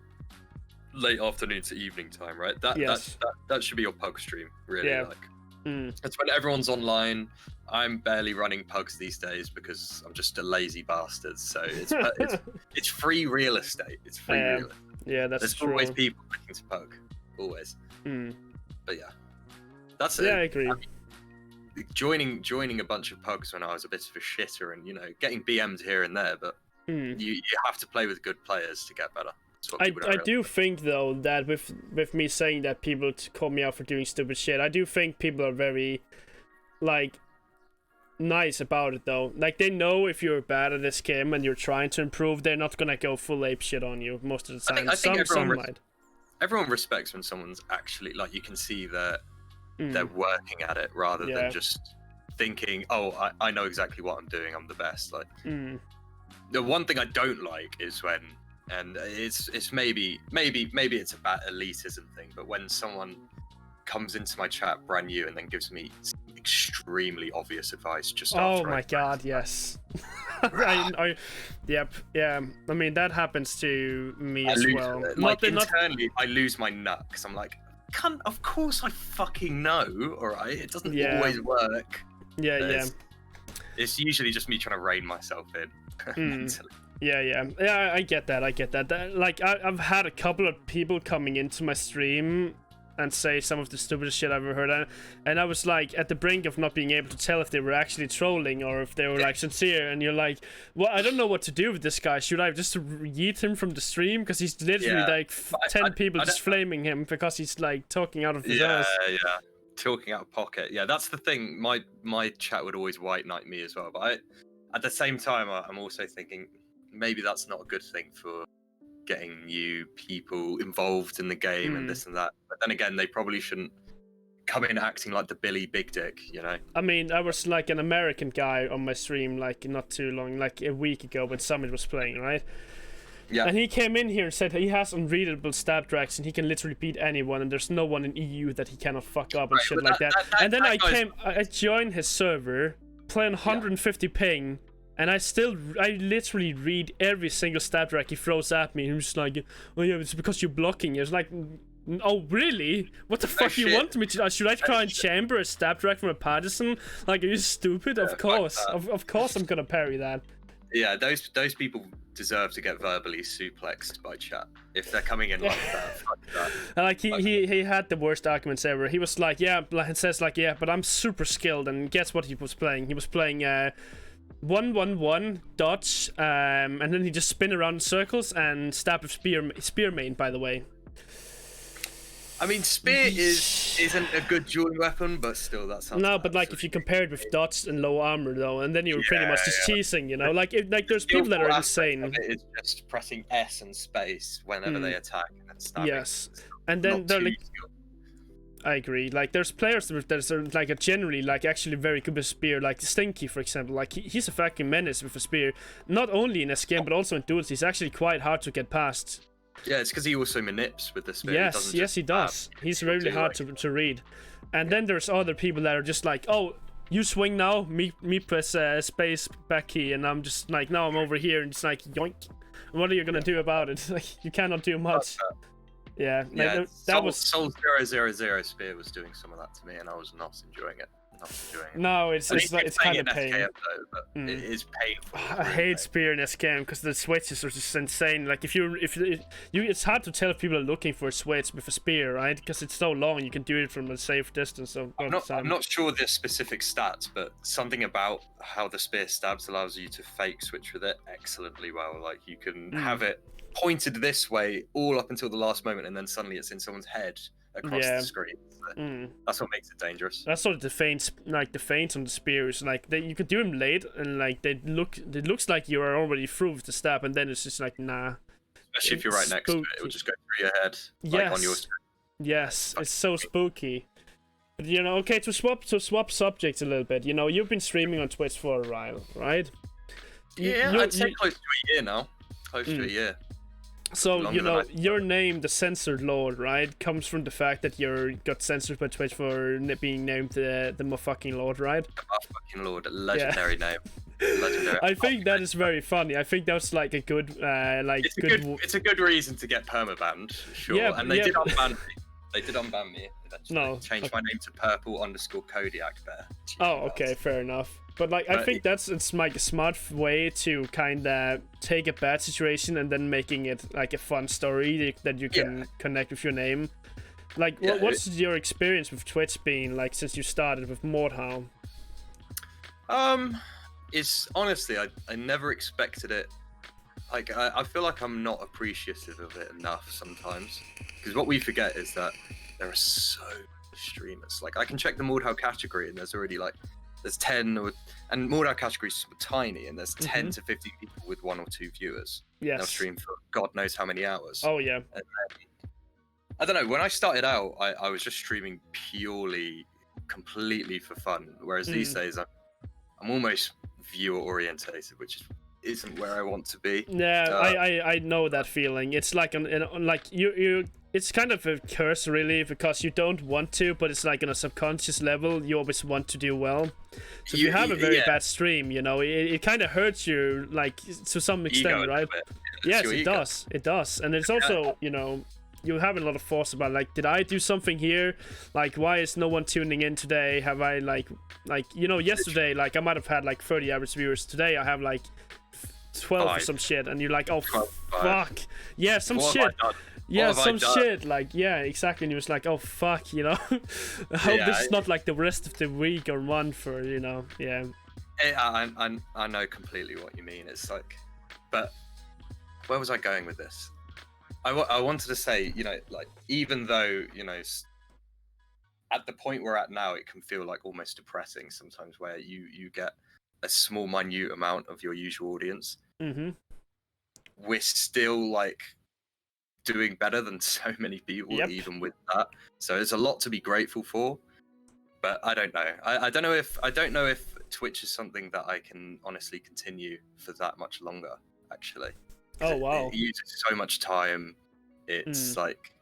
late afternoon to evening time, right? That should be your pug stream, really. Yeah. Like, that's when everyone's online. I'm barely running pugs these days because I'm just a lazy bastard. So it's free real estate. It's free real estate. Yeah, that's true. There's always people looking to pug. Always. But yeah, that's it. Yeah, I agree. Joining a bunch of pugs when I was a bit of a shitter, and, you know, getting BM'd here and there, but you have to play with good players to get better. I do think, though, that with me saying that people call me out for doing stupid shit, I do think people are very, like, nice about it, though. Like, they know if you're bad at this game and you're trying to improve, they're not gonna go full ape shit on you most of the time. I think some might. Everyone respects when someone's actually, like, you can see that they're working at it rather than just thinking, oh, I know exactly what I'm doing, I'm the best. Like, the one thing I don't like is when, and it's maybe it's a bad elitism thing, but when someone comes into my chat brand new and then gives me extremely obvious advice just after. Oh my god, yes. Yep. I mean, that happens to me as well. Internally, I lose my nut because I'm like, of course I fucking know, alright? It doesn't always work. Yeah. It's usually just me trying to rein myself in mentally. Yeah, I get that. Like, I've had a couple of people coming into my stream and say some of the stupidest shit I've ever heard, and I was like at the brink of not being able to tell if they were actually trolling or if they were like sincere, and you're like, well, I don't know what to do with this guy. Should I just yeet him from the stream because he's literally like 10 people just flaming him because he's like talking out of his ass? Talking out of pocket. Yeah, that's the thing. My chat would always white knight me as well, but at the same time, I'm also thinking maybe that's not a good thing for getting new people involved in the game and this and that. But then again, they probably shouldn't come in acting like the Billy Big Dick, you know? I mean, I was like an American guy on my stream like not too long, like a week ago when Summit was playing, right? Yeah. And he came in here and said he has unreadable stab drags and he can literally beat anyone and there's no one in EU that he cannot fuck up and shit like that. And then I joined his server, playing 150 ping, and I literally read every single stab drag he throws at me. And he's just like, oh yeah, it's because you're blocking. It's like, oh really? What the fuck you want me to? Should I try and chamber a stab drag from a partisan? Like, are you stupid? Of course, of course I'm gonna parry that. Yeah, those people deserve to get verbally suplexed by chat if they're coming in like that. Fuck that. Like he had the worst arguments ever. He was like, yeah, it says like, yeah, but I'm super skilled. And guess what he was playing? He was playing 1-1-1 dodge, and then he just spin around in circles and stab with spear main. By the way. I mean, spear isn't a good dueling weapon, but still, that sounds. No, but like if you compare it with dodge and low armor, though, and then you're pretty much just cheesing, you know. Like there's people that are insane. It's just pressing S and space whenever they attack and stabbing. Yes, and then they're like. I agree. Like there's players that are like generally like actually very good with spear, like Stinky for example. Like he's a fucking menace with a spear. Not only in SKM but also in duels. He's actually quite hard to get past. Yeah, it's because he also manips with the spear. Yes, he does. He's really hard to read. And then there's other people that are just like, oh, you swing now, me press space back key, and I'm just like, now I'm over here, and it's like, yoink. What are you gonna do about it? Like, you cannot do much. Yeah, like, that was Soul 000 spear was doing some of that to me, and I was not enjoying it. No, it's kind of pain. SKM, though, but it is painful. I hate spear in SKM because the switches are just insane. Like if you, it's hard to tell if people are looking for a switch with a spear, right? Because it's so long, you can do it from a safe distance. So I'm not sure the specific stats, but something about how the spear stabs allows you to fake switch with it excellently well. Like you can have it pointed this way all up until the last moment, and then suddenly it's in someone's head across the screen. So that's what makes it dangerous. That's sort of the feints, like the feints on the spears. Like you could do them late, and like it looks like you are already through with the stab, and then it's just like nah. Especially if you're right next to it, it will just go through your head, like on your screen. Yes, it's so spooky. But you know, okay, to swap subjects a little bit. You know, you've been streaming on Twitch for a while, right? I'd say close to a year now. Close to a year. So, you know, your name, the Censored Lord, right, comes from the fact that you got censored by Twitch for being named the motherfucking Lord, right? The motherfucking Lord, legendary name. Legendary. I think that is very funny. I think that's like a good, It's a good reason to get permabanned, sure. Yeah, and they did unban me. They did unban me eventually. No. Changed my name to Purple_Kodiak Bear. Oh, okay, fair enough. But like, I think it's like a smart way to kind of take a bad situation and then making it like a fun story that you can connect with your name. Like, what's your experience with Twitch been like since you started with Mordhau? It's honestly, I never expected it. Like, I feel like I'm not appreciative of it enough sometimes, because what we forget is that there are so many streamers. Like, I can check the Mordhau category and there's already like. There's 10, and Mordhau categories are tiny, and there's 10 to 15 people with 1 or 2 viewers. Yes. They'll stream for God knows how many hours. Oh, yeah. And then, I don't know, when I started out, I was just streaming completely for fun, whereas these days I'm almost viewer-orientated, which isn't where I want to be. Yeah, I know that feeling. It's like, it's kind of a curse, really, because you don't want to, but it's like on a subconscious level, you always want to do well. So if you have a very bad stream, you know, it kind of hurts you, like, to some extent, right? Yes, it does. It does. And it's also, you know, you have a lot of thoughts about, like, did I do something here? Like, why is no one tuning in today? Have I, like, you know, yesterday, like, I might have had, like, 30 average viewers. Today, I have, like, 12 or some shit. And you're like, oh, fuck. Yeah, some shit. Yeah, some shit, like, yeah, exactly, and he was like, oh, fuck, you know, I hope this is not like the rest of the week or month, or, you know, yeah. I know completely what you mean, it's like, but where was I going with this? I wanted to say, you know, like, even though, you know, at the point we're at now, it can feel like almost depressing sometimes, where you get a small, minute amount of your usual audience. We're still, like, doing better than so many people, even with that. So there's a lot to be grateful for. But I don't know. I don't know if Twitch is something that I can honestly continue for that much longer. Actually, Oh wow. It uses so much time. It's like,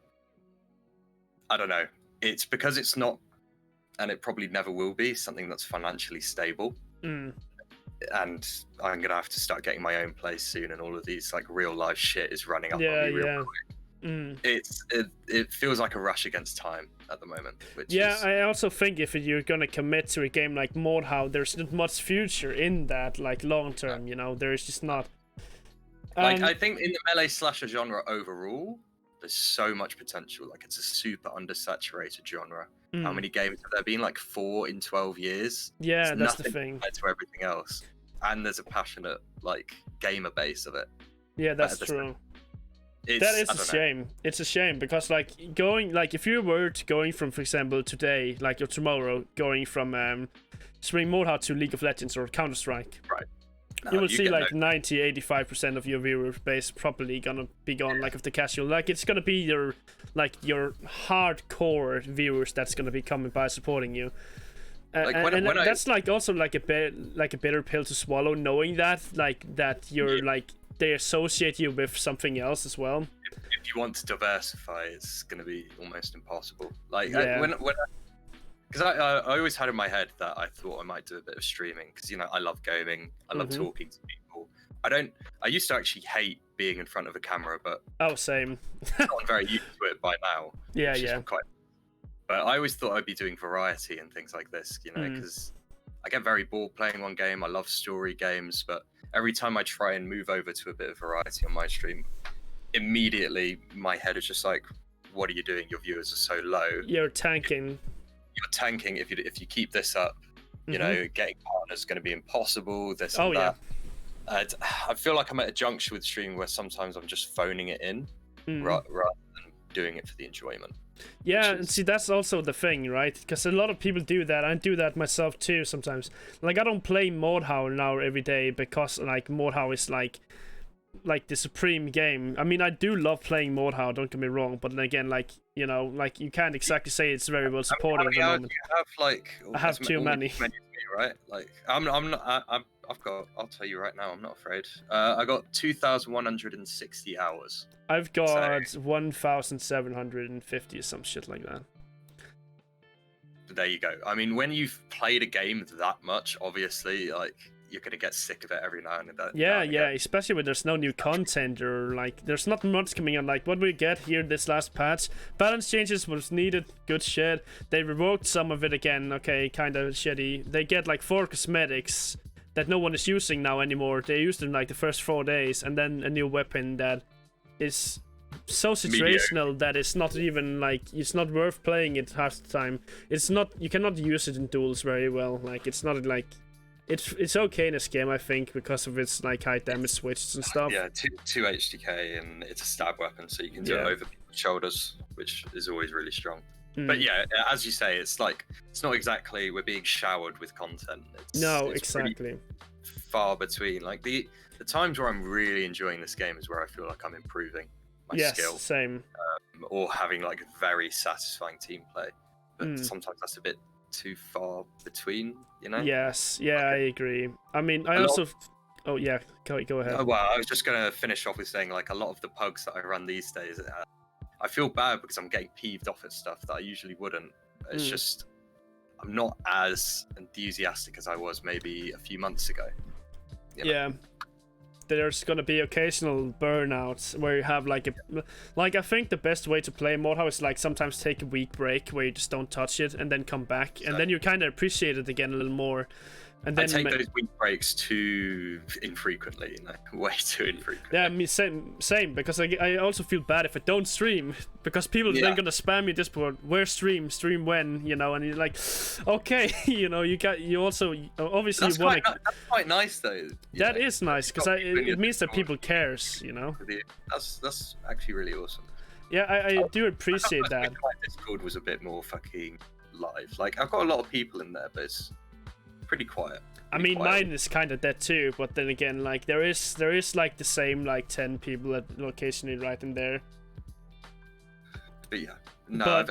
I don't know. It's because it's not, and it probably never will be, something that's financially stable. And I'm gonna have to start getting my own place soon, and all of these like real life shit is running up on me real quick. It feels like a rush against time at the moment. Which I also think if you're gonna commit to a game like Mordhau, there's not much future in that, like long term. You know, there's just not. Like I think in the melee slasher genre overall, there's so much potential. Like it's a super undersaturated genre. How many games have there been? Like 4 in 12 years. Yeah, that's the thing. Compared to everything else, and there's a passionate like gamer base of it. Yeah, that's true. That is a shame. It's a shame because like if you were going from, for example, today, like or tomorrow, going from streaming Mordhau to League of Legends or Counter-Strike, right? No, you will see like 90-85% of your viewer base probably gonna be gone, like of the casual. Like it's gonna be your hardcore viewers that's gonna be coming by supporting you. And that's like also like a bitter pill to swallow, knowing that you're like they associate you with something else as well. If you want to diversify, it's gonna be almost impossible. Like because I always had in my head that I thought I might do a bit of streaming because I love gaming, I love talking to people. I used to actually hate being in front of a camera, but same. I'm very used to it by now. Yeah. But I always thought I'd be doing variety and things like this, because I get very bored playing one game. I love story games, but every time I try and move over to a bit of variety on my stream, immediately my head is just like, what are you doing? Your viewers are so low. You're tanking. You're tanking if you keep this up. Getting partners is going to be impossible. This and that. I feel like I'm at a juncture with streaming where sometimes I'm just phoning it in rather than doing it for the enjoyment. Yeah, and see, that's also the thing, right? Because a lot of people do that. I do that myself too sometimes. Like, I don't play Mordhau now every day because like Mordhau is like the supreme game. I mean, I do love playing Mordhau, don't get me wrong, but then again, like you can't exactly say it's very well supported at the moment. I have too many. Right? Like I'm not. I'll tell you right now, I'm not afraid. I got 2,160 hours. I've got 1,750 or some shit like that. There you go. I mean, when you've played a game that much, obviously, like you're gonna get sick of it every now and then. Yeah, especially when there's no new content or like there's not much coming on. Like what we get here this last patch, balance changes was needed, good shit. They revoked some of it again, okay, kind of shitty. They get like 4 cosmetics that no one is using now anymore. They used them like the first 4 days, and then a new weapon that is so situational that it's not even like it's not worth playing it half the time. It's not, you cannot use it in duels very well. Like it's not like it's okay in this game, I think, because of its like high damage switches and stuff. Yeah, 2 HDK, and it's a stab weapon, so you can do it over people's shoulders, which is always really strong. But yeah, as you say, it's like it's not exactly we're being showered with content. No, exactly. Far between. Like the times where I'm really enjoying this game is where I feel like I'm improving my skill. Same. Or having like very satisfying team play. But sometimes that's a bit too far between, Yes, I agree. I mean, I also. Oh yeah, go ahead. Oh, well, I was just gonna finish off with saying like a lot of the pugs that I run these days. I feel bad because I'm getting peeved off at stuff that I usually wouldn't. It's just I'm not as enthusiastic as I was maybe a few months ago. Yeah, there's gonna be occasional burnouts where you have like I think the best way to play Mordhau is like sometimes take a week break where you just don't touch it and then come back, and then you kind of appreciate it again a little more. And then I take those week breaks too infrequently, way too infrequently. Yeah, me same, because I also feel bad if I don't stream, because people are then gonna spam me Discord, where stream when, and you're like, okay, you also obviously that's quite nice though. That is nice, because it means that people cares, That's actually really awesome. Yeah, I do appreciate that. My Discord was a bit more fucking live. Like I've got a lot of people in there, but it's pretty quiet. I mean, mine is kind of dead too, but then again, like there is like the same like 10 people that occasionally write in there. But yeah, no, I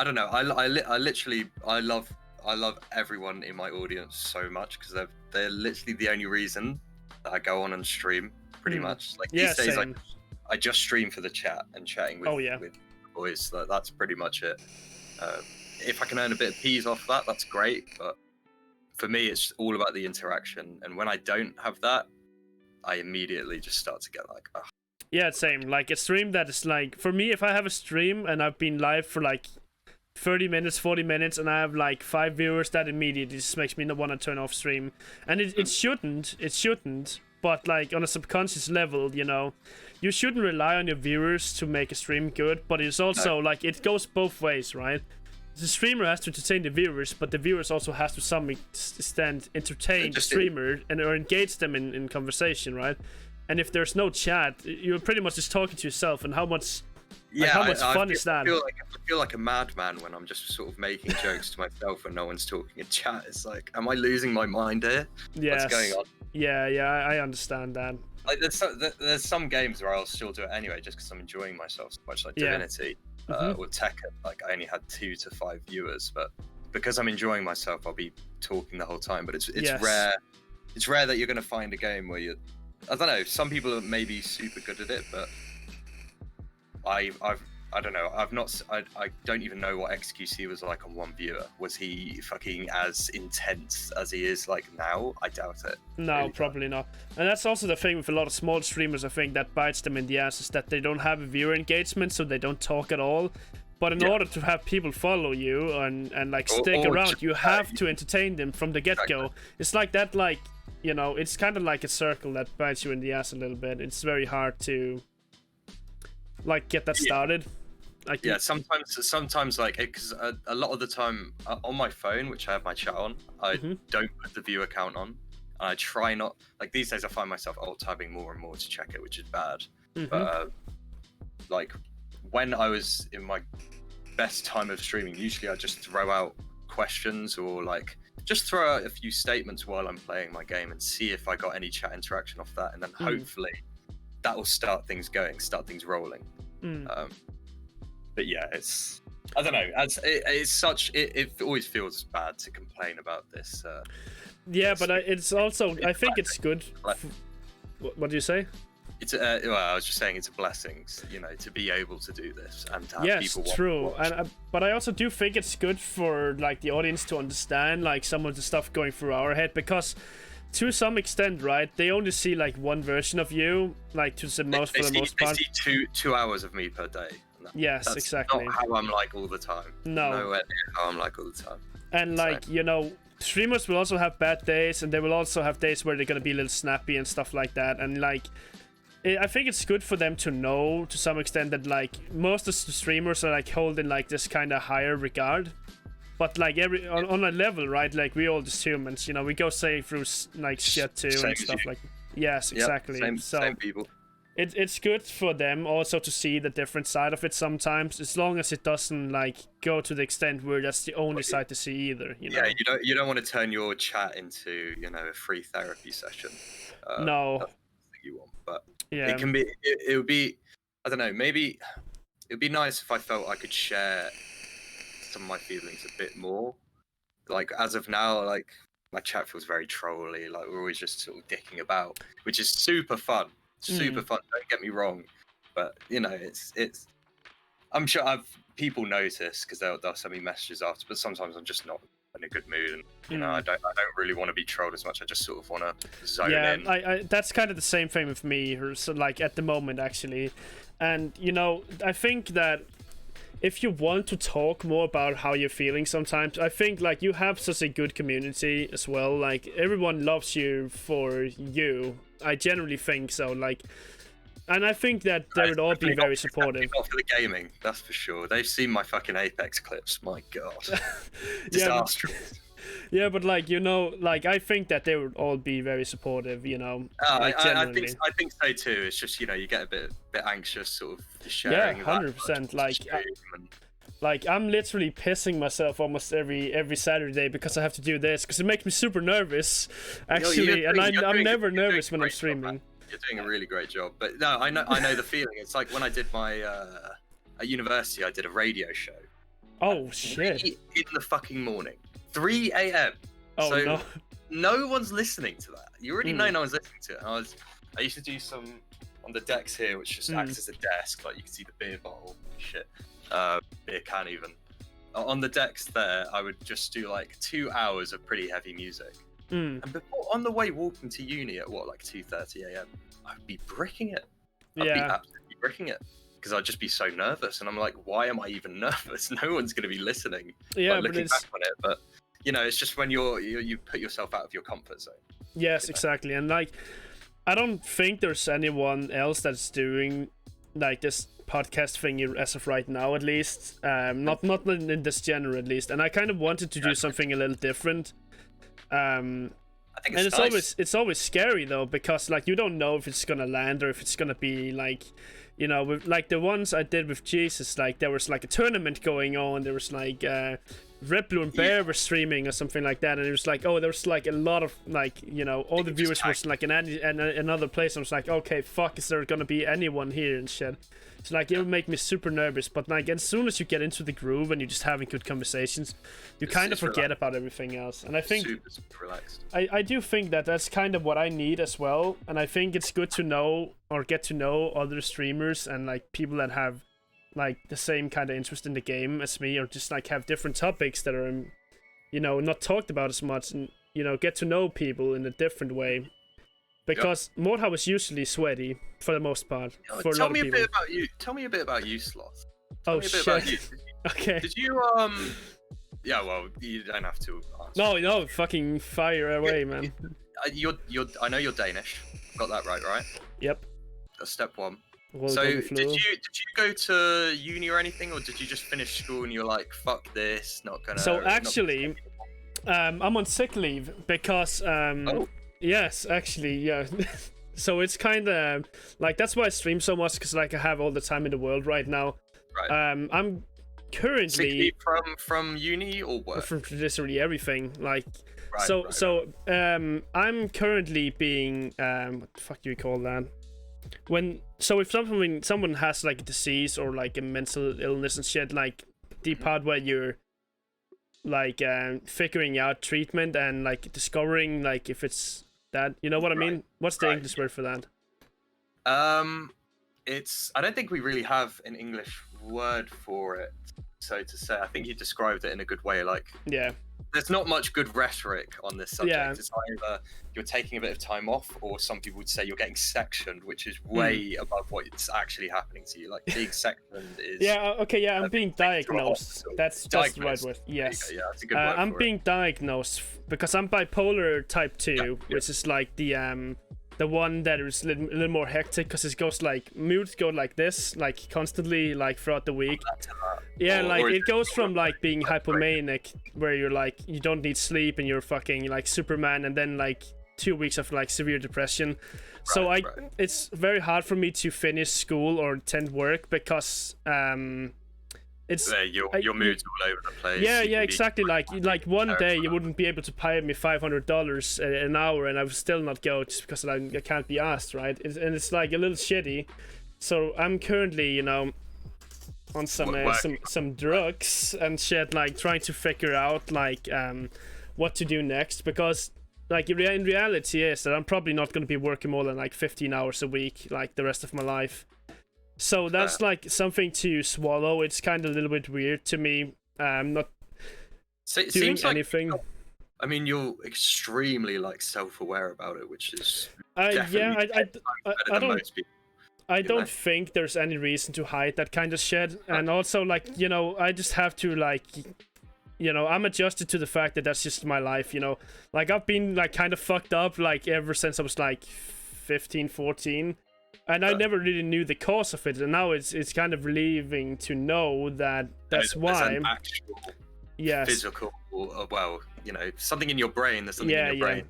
don't know. I love everyone in my audience so much because they're literally the only reason that I go on and stream pretty much. Like Yeah, these days, same. I just stream for the chat and chatting with, with boys. That's pretty much it. If I can earn a bit of peas off that, that's great. But for me, it's all about the interaction. And when I don't have that, I immediately just start to get like, oh. Yeah, same. Like a stream that is like, for me, if I have a stream and I've been live for like 30 minutes, 40 minutes, and I have like 5 viewers, that immediately just makes me not want to turn off stream. And it shouldn't, but like on a subconscious level, you know, you shouldn't rely on your viewers to make a stream good, but it's also like, it goes both ways, right? The streamer has to entertain the viewers, but the viewers also has to some extent entertain the streamer or engage them in conversation, right? And if there's no chat, you're pretty much just talking to yourself, and how much fun is that? I feel like a madman when I'm just sort of making jokes to myself and no one's talking in chat. It's like, am I losing my mind here? Yes. What's going on? Yeah, I understand that. Like there's some games where I'll still do it anyway, just because I'm enjoying myself so much, like Divinity or Tekken. Like I only had 2 to 5 viewers, but because I'm enjoying myself, I'll be talking the whole time. But it's rare. It's rare that you're going to find a game where I don't know. Some people are maybe super good at it, but I don't know. I don't even know what XQC was like on one viewer. Was he fucking as intense as he is like now? I doubt it. No, really probably not. And that's also the thing with a lot of small streamers, I think, that bites them in the ass, is that they don't have a viewer engagement, so they don't talk at all. But in order to have people follow you and like stick around, you have to entertain them from the get-go. Exactly. It's like that, like, you know, it's kind of like a circle that bites you in the ass a little bit. It's very hard to like get that started. Like, sometimes like, because a lot of the time on my phone, which I have my chat on, I don't put the viewer count on, and I try not, like these days I find myself alt-tabbing more and more to check it, which is bad. But like when I was in my best time of streaming, usually I just throw out questions or like just throw out a few statements while I'm playing my game and see if I got any chat interaction off that, and then hopefully that will start things rolling. But yeah, I don't know. It always feels bad to complain about this. But it's also, I think it's good. What do you say? It's well, I was just saying it's a blessing, you know, to be able to do this and to have people watch. Yes, true. But I also do think it's good for like the audience to understand like some of the stuff going through our head, because to some extent, right, they only see like one version of you, like for the most part. They see 2 hours of me per day. Yes, exactly. Not how I'm like all the time. No. Nowhere near how I'm like all the time. And like, you know, streamers will also have bad days, and they will also have days where they're gonna be a little snappy and stuff like that. And like, I think it's good for them to know to some extent that like most of the streamers are like holding like this kind of higher regard. But like on a level, right? Like we all just humans, you know, we go through like shit too and stuff like. Yes, exactly. Same people. It's good for them also to see the different side of it sometimes, as long as it doesn't like go to the extent where that's the only side to see either. You know? Yeah, you don't want to turn your chat into, you know, a free therapy session. No. That's what you want, but yeah, it can be. It would be. I don't know. Maybe it would be nice if I felt I could share some of my feelings a bit more. Like as of now, like my chat feels very trolly. Like we're always just sort of dicking about, which is super fun. Super fun. Don't get me wrong, but you know, it's. I'm sure people notice because they'll send me messages after. But sometimes I'm just not in a good mood, and you know, I don't really want to be trolled as much. I just sort of want to zone in. Yeah, that's kind of the same thing with me. So like at the moment, actually, and you know, I think that if you want to talk more about how you're feeling sometimes, I think like you have such a good community as well. Like everyone loves you for you. I generally think so. Like, and I think that they would all be very supportive. Not for the gaming, that's for sure. They've seen my fucking Apex clips. My God, disastrous. Yeah, but like, you know, like I think that they would all be very supportive. You know, I think so too. It's just, you know, you get a bit anxious, sort of sharing. Yeah, 100%. Like I'm literally pissing myself almost every Saturday because I have to do this, because it makes me super nervous, actually. I'm never nervous when I'm streaming. You're doing a really great job. But no, I know the feeling. It's like when I did my at university, I did a radio show. Oh shit! In the fucking morning, 3 a.m. Oh so no! no one's listening to that. You already know no one's listening to it. And I used to do some on the decks here, which just acts as a desk. Like you can see the beer bottle, beer can even. On the decks there, I would just do like 2 hours of pretty heavy music. And before, on the way walking to uni at like 2:30 a.m, I'd be bricking it. I'd be absolutely bricking it. Because I'd just be so nervous, and I'm like, why am I even nervous? No one's going to be listening. Yeah, like, looking back on it, but it's just when you put yourself out of your comfort zone. Yes, exactly. And like, I don't think there's anyone else that's doing like this podcast thing as of right now, at least. Not in this genre, at least. And I kind of wanted to do something a little different. I think it's nice. It's always scary though, because like you don't know if it's gonna land or if it's gonna be like. With like the ones I did with Jesus, like there was like a tournament going on. There was like Red Blue and Bear were streaming or something like that, and it was like, oh, there was like a lot of like all the viewers was like in another place. I was like, okay, fuck, is there gonna be anyone here and shit? So like it would make me super nervous. But like as soon as you get into the groove and you're just having good conversations, you kind of forget about everything else. And I think super relaxed. I do think that that's kind of what I need as well. And I think it's good to know or get to know other streamers and like people that have like the same kind of interest in the game as me, or just like have different topics that are not talked about as much, and get to know people in a different way. Because Mordhau is usually sweaty for the most part. Tell me a bit about you. Tell me a bit about you, Sloth. Oh shit. Okay. Did you Yeah, well, you don't have to answer. No, fucking fire away, man. I know you're Danish. Got that right? Yep. That's step one. Well, so did you go to uni or anything, or did you just finish school and you're like, fuck this, not gonna? So actually, I'm on sick leave because yes, actually, yeah. So it's kind of like that's why I stream so much, because like I have all the time in the world right now. Right. I'm currently sick leave from uni or work? From literally everything. Like I'm currently being what the fuck do you call that? If someone has like a disease or like a mental illness and shit, like the part where you're like figuring out treatment and like discovering like if it's that, you know what I mean? What's the English word for that? I don't think we really have an English word for it, so to say. I think you described it in a good way. Like, yeah, there's not much good rhetoric on this subject. Yeah. It's either you're taking a bit of time off, or some people would say you're getting sectioned, which is way above what's actually happening to you. Like being sectioned is I'm being diagnosed. That's the right word. Yes. Yeah, that's a good word I'm being diagnosed because I'm bipolar type 2, which is like the one that is a little more hectic, because it goes like moods go like this, like constantly, like throughout the week. It goes from like being hypomanic, where you're like you don't need sleep and you're fucking like Superman, and then like 2 weeks of like severe depression. It's very hard for me to finish school or attend work because it's your mood's all over the place. Yeah, exactly. Like one day you wouldn't be able to pay me $500 an hour, and I would still not go just because I can't be asked, right? And it's like a little shitty. So I'm currently, on some drugs and shit, like trying to figure out like what to do next, because like in reality is that I'm probably not going to be working more than like 15 hours a week like the rest of my life. So that's like something to swallow. It's kind of a little bit weird to me. I'm not doing anything. I mean, you're extremely like self-aware about it, which is I don't think there's any reason to hide that kind of shit. And also, like, I just have to like, I'm adjusted to the fact that that's just my life. Like I've been like kind of fucked up like ever since I was like 15, 14. And I never really knew the cause of it, and now it's kind of relieving to know that that's why. An actual physical, something in your brain. There's something in your brain.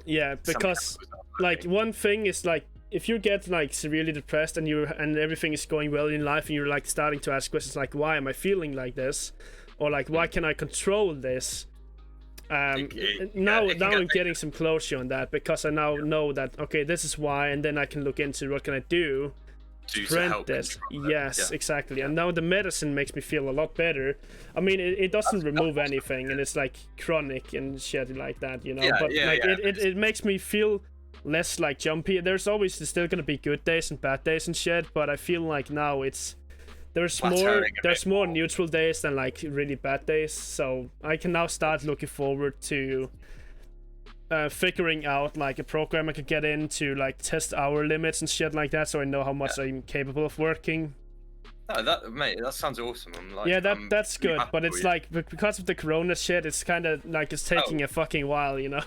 Yeah, because like one thing is like if you get like severely depressed and everything is going well in life, and you're like starting to ask questions like, why am I feeling like this, or like why can I control this? Now I'm getting some closure on that, because I now know that okay, this is why, and then I can look into what can I do to strength help test. control it. Yes, Yeah. exactly. And now the medicine makes me feel a lot better. I mean, it doesn't remove anything, and it's like chronic and shit like that, you know. Yeah, But yeah, like yeah. it makes me feel less like jumpy. There's always still gonna be good days and bad days and shit, but I feel like now there's Plateauing a bit more more. neutral days than like really bad days. So I can now start looking forward to figuring out like a program I could get in to like test hour limits and shit like that, so I know how much I'm capable of working. No, that sounds awesome. I'm like, Yeah, I'm that's really good, happy but for it's you. like because of the corona shit, it's kind of like it's taking a fucking while, you know.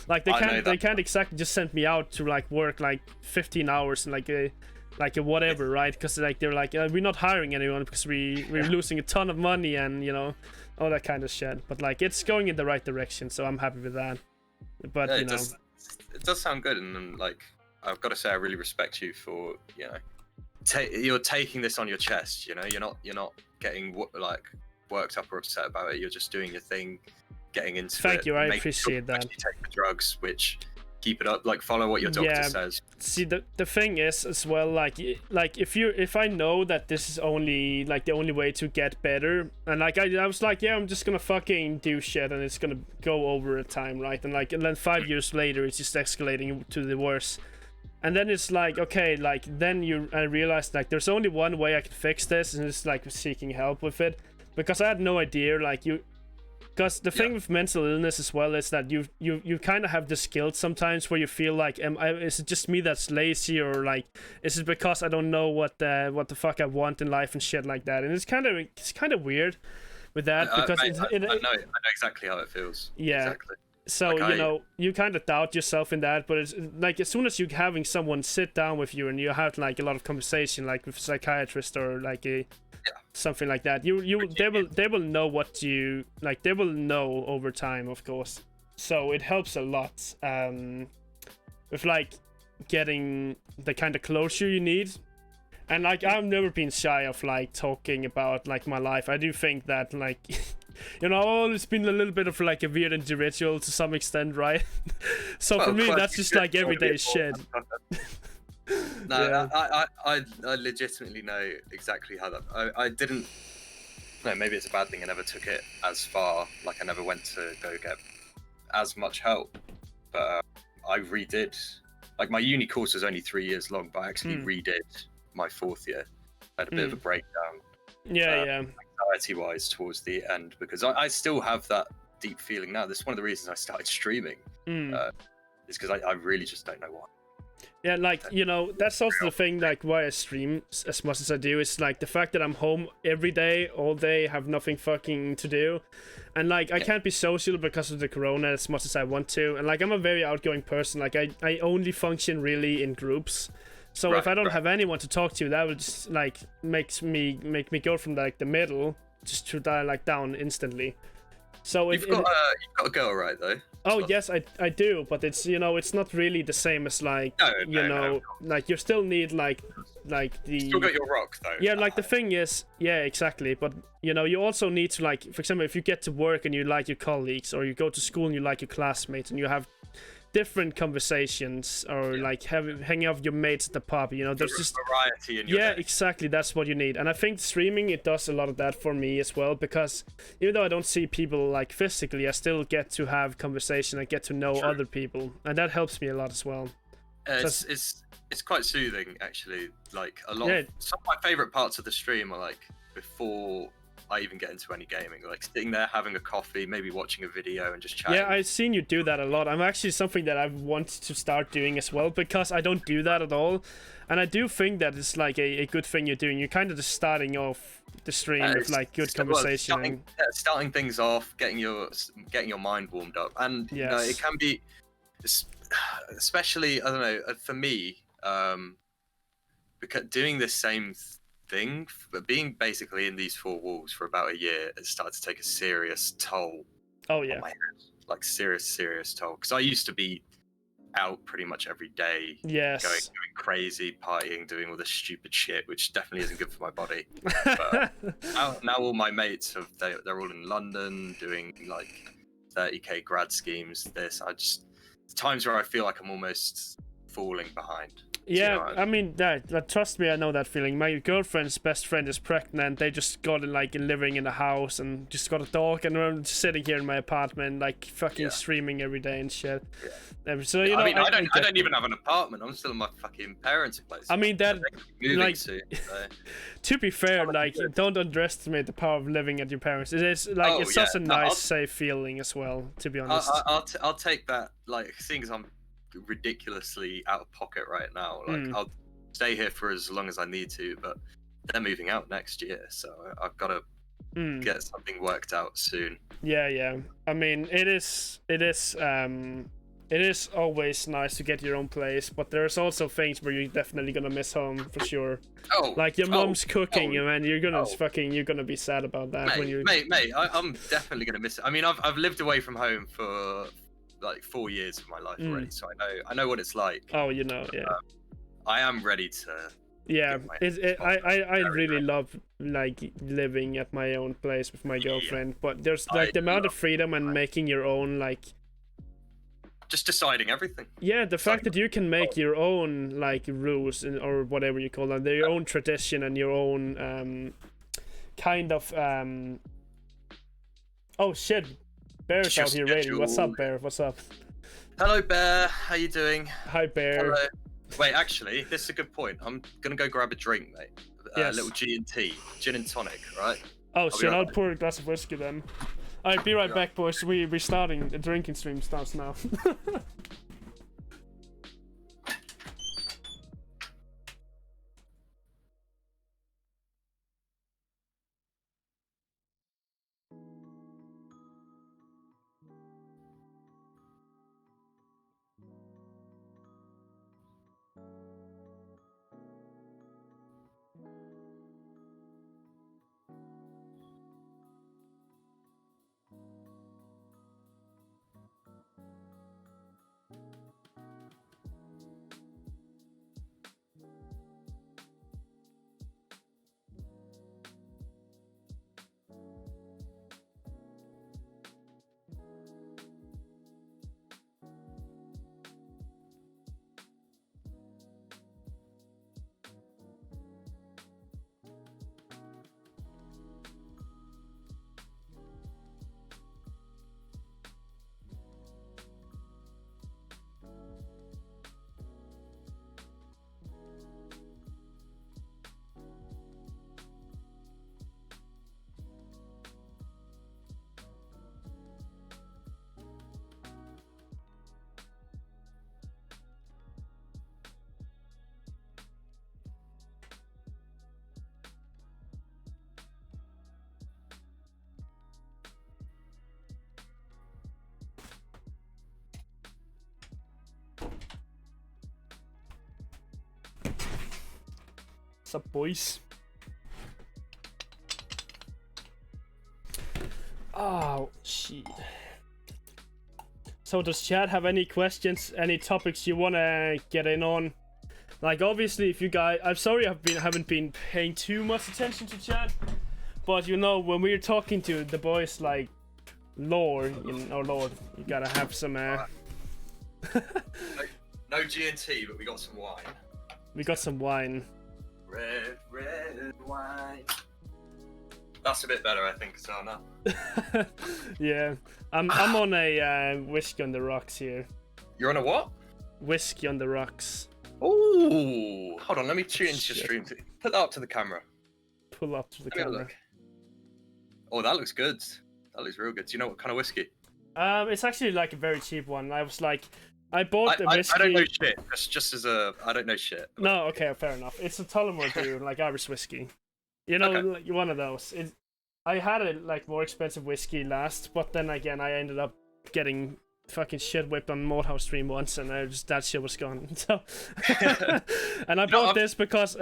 Like I know they that. can't exactly just send me out to like work like 15 hours and like a whatever, right? Because like they're like we're not hiring anyone because we're losing a ton of money and you know all that kind of shit. But like it's going in the right direction, so I'm happy with that. But Yeah, you know, it does sound good, and like I've got to say, I really respect you for you're taking this on your chest. You know, you're not getting like worked up or upset about it. You're just doing your thing, getting into it. Thank you, I making appreciate sure that. You take the drugs, which keep it up. Like follow what your doctor says. See, the thing is as well, like if I know that this is only like the only way to get better, and like I was like, yeah, I'm just gonna fucking do shit and it's gonna go over a time, right? And then 5 years later it's just escalating to the worse. And then it's like, okay, like then I realized like there's only one way I can fix this, and it's like seeking help with it, because I had no idea because the thing with mental illness as well is that you kind of have this guilt sometimes where you feel like, is it just me that's lazy, or like is it because I don't know what the fuck I want in life and shit like that? And it's kind of weird with that, because I know exactly how it feels. Yeah. Exactly. So like you kind of doubt yourself in that, but it's like as soon as you're having someone sit down with you and you have like a lot of conversation, like with a psychiatrist or like something like that, they will know what you like. They will know over time, of course. So it helps a lot with like getting the kind of closure you need. And like I've never been shy of like talking about like my life. I do think that like you know, I've always been a little bit of like a weird individual to some extent, right? So for me, that's just like everyday shit. No, Yeah. I legitimately know exactly how that. I didn't. No, maybe it's a bad thing. I never took it as far. Like I never went to go get as much help. But I redid. Like my uni course was only 3 years long, but I actually redid my 4th year. I had a bit of a breakdown. Yeah. Anxiety-wise towards the end, because I still have that deep feeling now. This is one of the reasons I started streaming. Is because I really just don't know why. Yeah, like, you know, that's also the thing, like, why I stream as much as I do. It's like the fact that I'm home every day, all day, have nothing fucking to do. And, like, I can't be social because of the corona as much as I want to. And, like, I'm a very outgoing person. Like, I only function really in groups. So if I don't have anyone to talk to, that would just, like, make me go from, like, the middle just to die, like, down instantly. So you've got a girl, right, though? Oh yes, I do, but it's, you know, it's not really the same as like no, like you still need like the. You still got your rock though. Yeah, like the thing is, yeah, exactly. But you know, you also need to, like, for example, if you get to work and you like your colleagues, or you go to school and you like your classmates, and you have different conversations, or like hanging out with your mates at the pub, you know, there's just variety in your day. Exactly, that's what you need. And I think streaming, it does a lot of that for me as well, because even though I don't see people like physically, I still get to have conversation, I get to know other people, and that helps me a lot as well. It's quite soothing, actually. Like some of my favorite parts of the stream are like before I even get into any gaming, like sitting there having a coffee, maybe watching a video and just chatting. Yeah, I've seen you do that a lot. I'm actually something that I want to start doing as well, because I don't do that at all. And I do think that it's like a good thing you're doing. You're kind of just starting off the stream with like good conversation. Starting things off, getting your mind warmed up. And you know, it can be, especially, I don't know, for me, because doing the same thing, but being basically in these 4 walls for about a year, it started to take a serious toll. Oh yeah, on my head. Like serious toll. Because I used to be out pretty much every day, going crazy, partying, doing all this stupid shit, which definitely isn't good for my body. But now all my mates they're all in London doing like 30k grad schemes. Times where I feel like I'm almost falling behind. Yeah, I mean, trust me, I know that feeling. My girlfriend's best friend is pregnant. They just got like living in a house and just got a dog, and I'm sitting here in my apartment, like fucking streaming every day and shit. Yeah. So you know, I mean, I don't even have an apartment. I'm still in my fucking parents' place. I mean that, moving like, soon, so. to be fair, like, don't underestimate the power of living at your parents. It is like it's such a nice, safe feeling as well. To be honest, I'll take that. Like, seeing as I'm ridiculously out of pocket right now, like I'll stay here for as long as I need to, but they're moving out next year, so I've got to get something worked out soon. Yeah. I mean, it is always nice to get your own place, but there's also things where you're definitely gonna miss home for sure. Like your mom's cooking, man. You're gonna be sad about that when you. Mate, I'm definitely gonna miss it. I mean, I've lived away from home for like 4 years of my life already, so I know what it's like. Oh, you know, yeah. I am ready to. Yeah, I really love like living at my own place with my girlfriend, but there's like the amount of freedom and making your own, like, just deciding everything. Yeah, the fact that you can make your own like rules or whatever you call them, your own tradition and your own kind of oh shit. Bear's out here raiding. What's up, Bear? What's up? Hello, Bear. How you doing? Hi, Bear. Hello. Wait, actually, this is a good point. I'm gonna go grab a drink, mate. A little G&T, gin and tonic, right? Oh shit! I'll pour a glass of whiskey then. Alright, be right back, boys. We're starting. The drinking stream starts now. What's up, boys? Oh, shit. So does chat have any questions, any topics you wanna get in on? Like, obviously, if you guys, I'm sorry haven't been paying too much attention to chat, but you know, when we're talking to the boys like Lord, Lord, you gotta have some no G&T, but we got some wine. We got some wine. Red wine. That's a bit better, I think, so now. Yeah, I'm on a whiskey on the rocks here. You're on a what? Whiskey on the rocks. Ooh, hold on, let me change your stream. Put that up to the camera. Pull up to the camera. Look. Oh, that looks good. That looks real good. Do you know what kind of whiskey? It's actually like a very cheap one. I was like, I bought the whiskey. I don't know shit. Just as a, I don't know shit. No, okay, fair enough. It's a Tullamore Dew, like Irish whiskey. You know, like one of those. I had a like more expensive whiskey last, but then again, I ended up getting fucking shit whipped on Mordhau stream once, and that shit was gone. So, and I bought this because,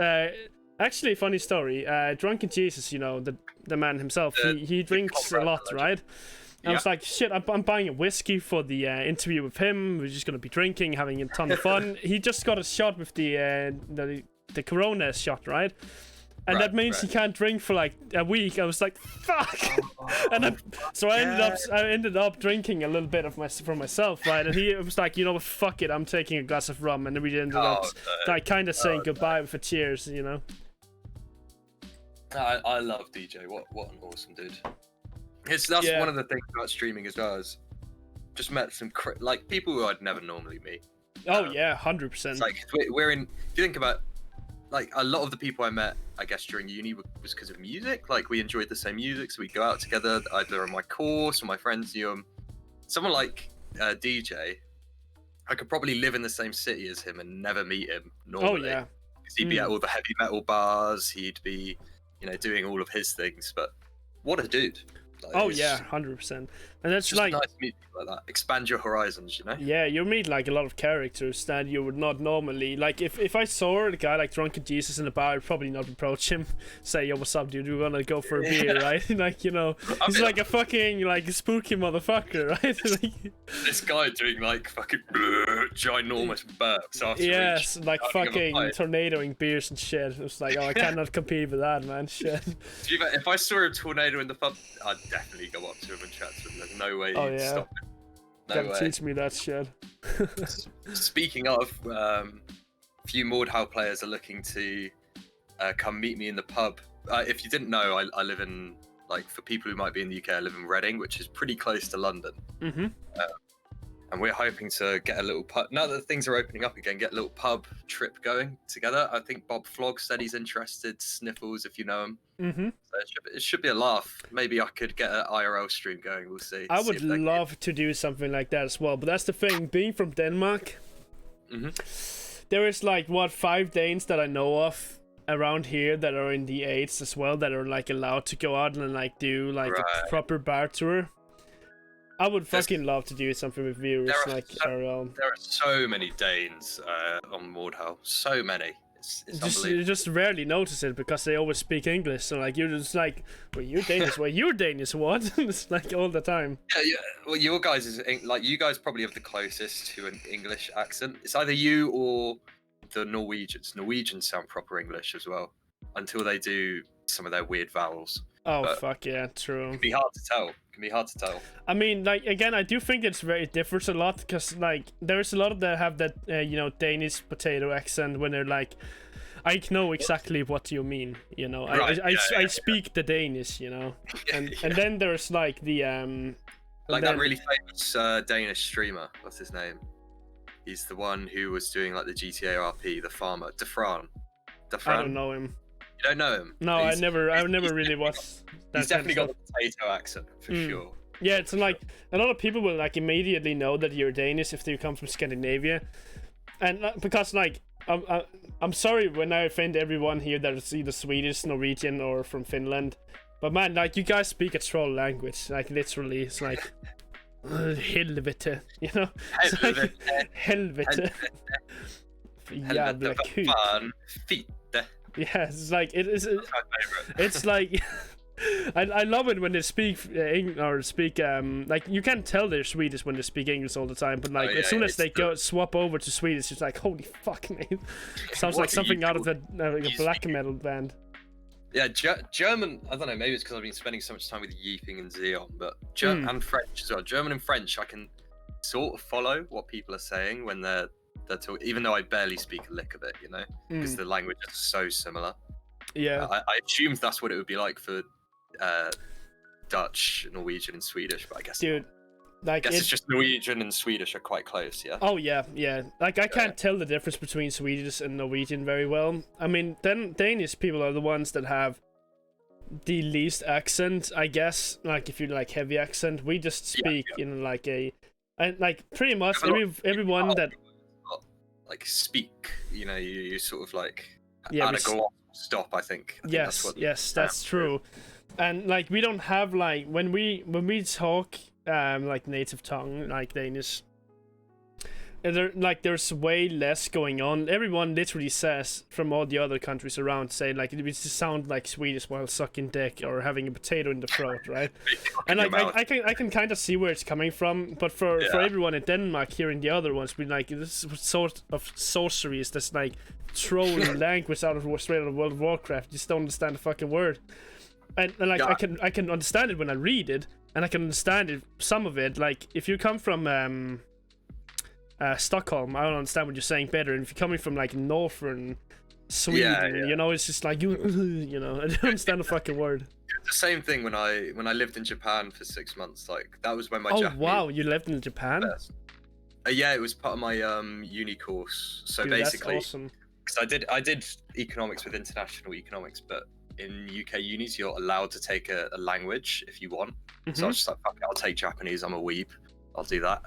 actually, funny story. Drunken Jesus, you know, the man himself, he drinks a lot, right? I was like, shit, I'm buying a whiskey for the interview with him. We're just gonna be drinking, having a ton of fun. He just got a shot with the Corona shot, right? and that means he can't drink for like a week. I was like, fuck. And I ended up drinking a little bit of for myself, right? And he was like, you know what, fuck it, I'm taking a glass of rum, and then we ended up like kind of saying goodbye for cheers, you know. I love DJ. What an awesome dude. That's one of the things about streaming as well. Is just met some like people who I'd never normally meet. Oh yeah, 100%. Like we're in. If you think about, like, a lot of the people I met, I guess during uni was because of music. Like, we enjoyed the same music, so we go out together either on my course or my friends knew him. Someone like DJ, I could probably live in the same city as him and never meet him normally. Oh yeah. Because he'd be at all the heavy metal bars. He'd be, doing all of his things. But what a dude. Like, yeah, 100%. And that's just like nice to meet people like that. Expand your horizons, you know. Yeah, you meet like a lot of characters that you would not normally like. If I saw a guy like Drunken Jesus in the bar, I'd probably not approach him, say, "Yo, what's up, dude? We're gonna go for a beer, right?" Like, he's like a fucking like spooky motherfucker, right? Like, this guy doing like fucking ginormous burps after yes, like fucking tornadoing beers and shit. It's like, oh, I cannot compete with that, man. Shit. If I saw a tornado in the pub, I'd definitely go up to him and chat to him. There's no way he'd stop it. No Gotta way. teach me that shit. Speaking of, a few Mordhau players are looking to come meet me in the pub. If you didn't know, I live in, like, for people who might be in the UK, I live in Reading, which is pretty close to London. Mm-hmm. And we're hoping to get a little pub, now that things are opening up again, get a little pub trip going together. I think Bob Flog said he's interested, Sniffles, if you know him. Mm-hmm. So it should be a laugh. Maybe I could get an IRL stream going, we'll see. I would love to do something like that as well, but that's the thing, being from Denmark, there is like, 5 Danes that I know of around here that are in the 8s as well, that are like allowed to go out and like do like a proper bar tour. I would fucking love to do something with viewers like IRL. There are so many Danes on Mordhau, so many. It's unbelievable. You just rarely notice it because they always speak English, so like you're just like, well, you're Danish, well, you're Danish, what? It's like all the time. Yeah. Well, your guys you guys probably have the closest to an English accent. It's either you or the Norwegians. Norwegians sound proper English as well, until they do some of their weird vowels. Oh, but fuck yeah, true. It can be hard to tell. I mean, like, again, I do think it differs a lot, because, like, there's a lot of that have that, Danish potato accent when they're like, I know exactly what you mean, Right, I speak the Danish, and then there's, like, the, that really famous Danish streamer, what's his name? He's the one who was doing, like, the GTA RP, the farmer, Defran. I don't know him. You don't know him? No, I never really watched that. He's definitely got the potato accent, for sure. Yeah, it's like, a lot of people will, like, immediately know that you're Danish if they come from Scandinavia. And because, like, I'm sorry when I offend everyone here that is either Swedish, Norwegian, or from Finland. But man, like, you guys speak a troll language. Like, literally, it's like, helvete, It's like, helvete. Jävla kuk. Fan, fitte. Yeah, it's like it's like I love it when they speak like, you can't tell they're Swedish when they speak English all the time, but like as soon as they swap over to Swedish, it's like, holy fuck, man. Sounds like something out of a black metal band. Yeah, German, I don't know, maybe it's because I've been spending so much time with Yeeping and Xeon, but and French as well. German and French, I can sort of follow what people are saying when they're talking, even though I barely speak a lick of it, because the language is so similar. Yeah. I assumed that's what it would be like for Dutch, Norwegian, and Swedish, but I guess dude, like, it's just Norwegian and Swedish are quite close, yeah. Oh yeah. Like, I can't tell the difference between Swedish and Norwegian very well. I mean, then Danish people are the ones that have the least accent, I guess. Like, if you like heavy accent, we just speak in like and like pretty much everyone that like speak, you sort of like at a gloss stop, I think. Yes, that's true. And like, we don't have, like, when we talk like native tongue, like Danish, there's way less going on. Everyone literally says from all the other countries around say like it just sound like Swedish while sucking dick or having a potato in the throat, right? And like I can kind of see where it's coming from, but for everyone in Denmark hearing the other ones be like this sort of sorcery is this like trolling language straight out of World of Warcraft. You just don't understand the fucking word. And like I can understand it when I read it, and I can understand it, some of it. Like if you come from Stockholm, I don't understand what you're saying better. And if you're coming from like northern Sweden, you know, it's just like you know, I don't understand the fucking word. The same thing when I lived in Japan for 6 months. Like that was when my Japanese. Oh wow, you lived in Japan? Yeah, it was part of my uni course. So dude, basically, that's awesome. Because I did economics with international economics, but in UK unis you're allowed to take a language if you want. So I was just like, fuck it, I'll take Japanese. I'm a weeb. I'll do that.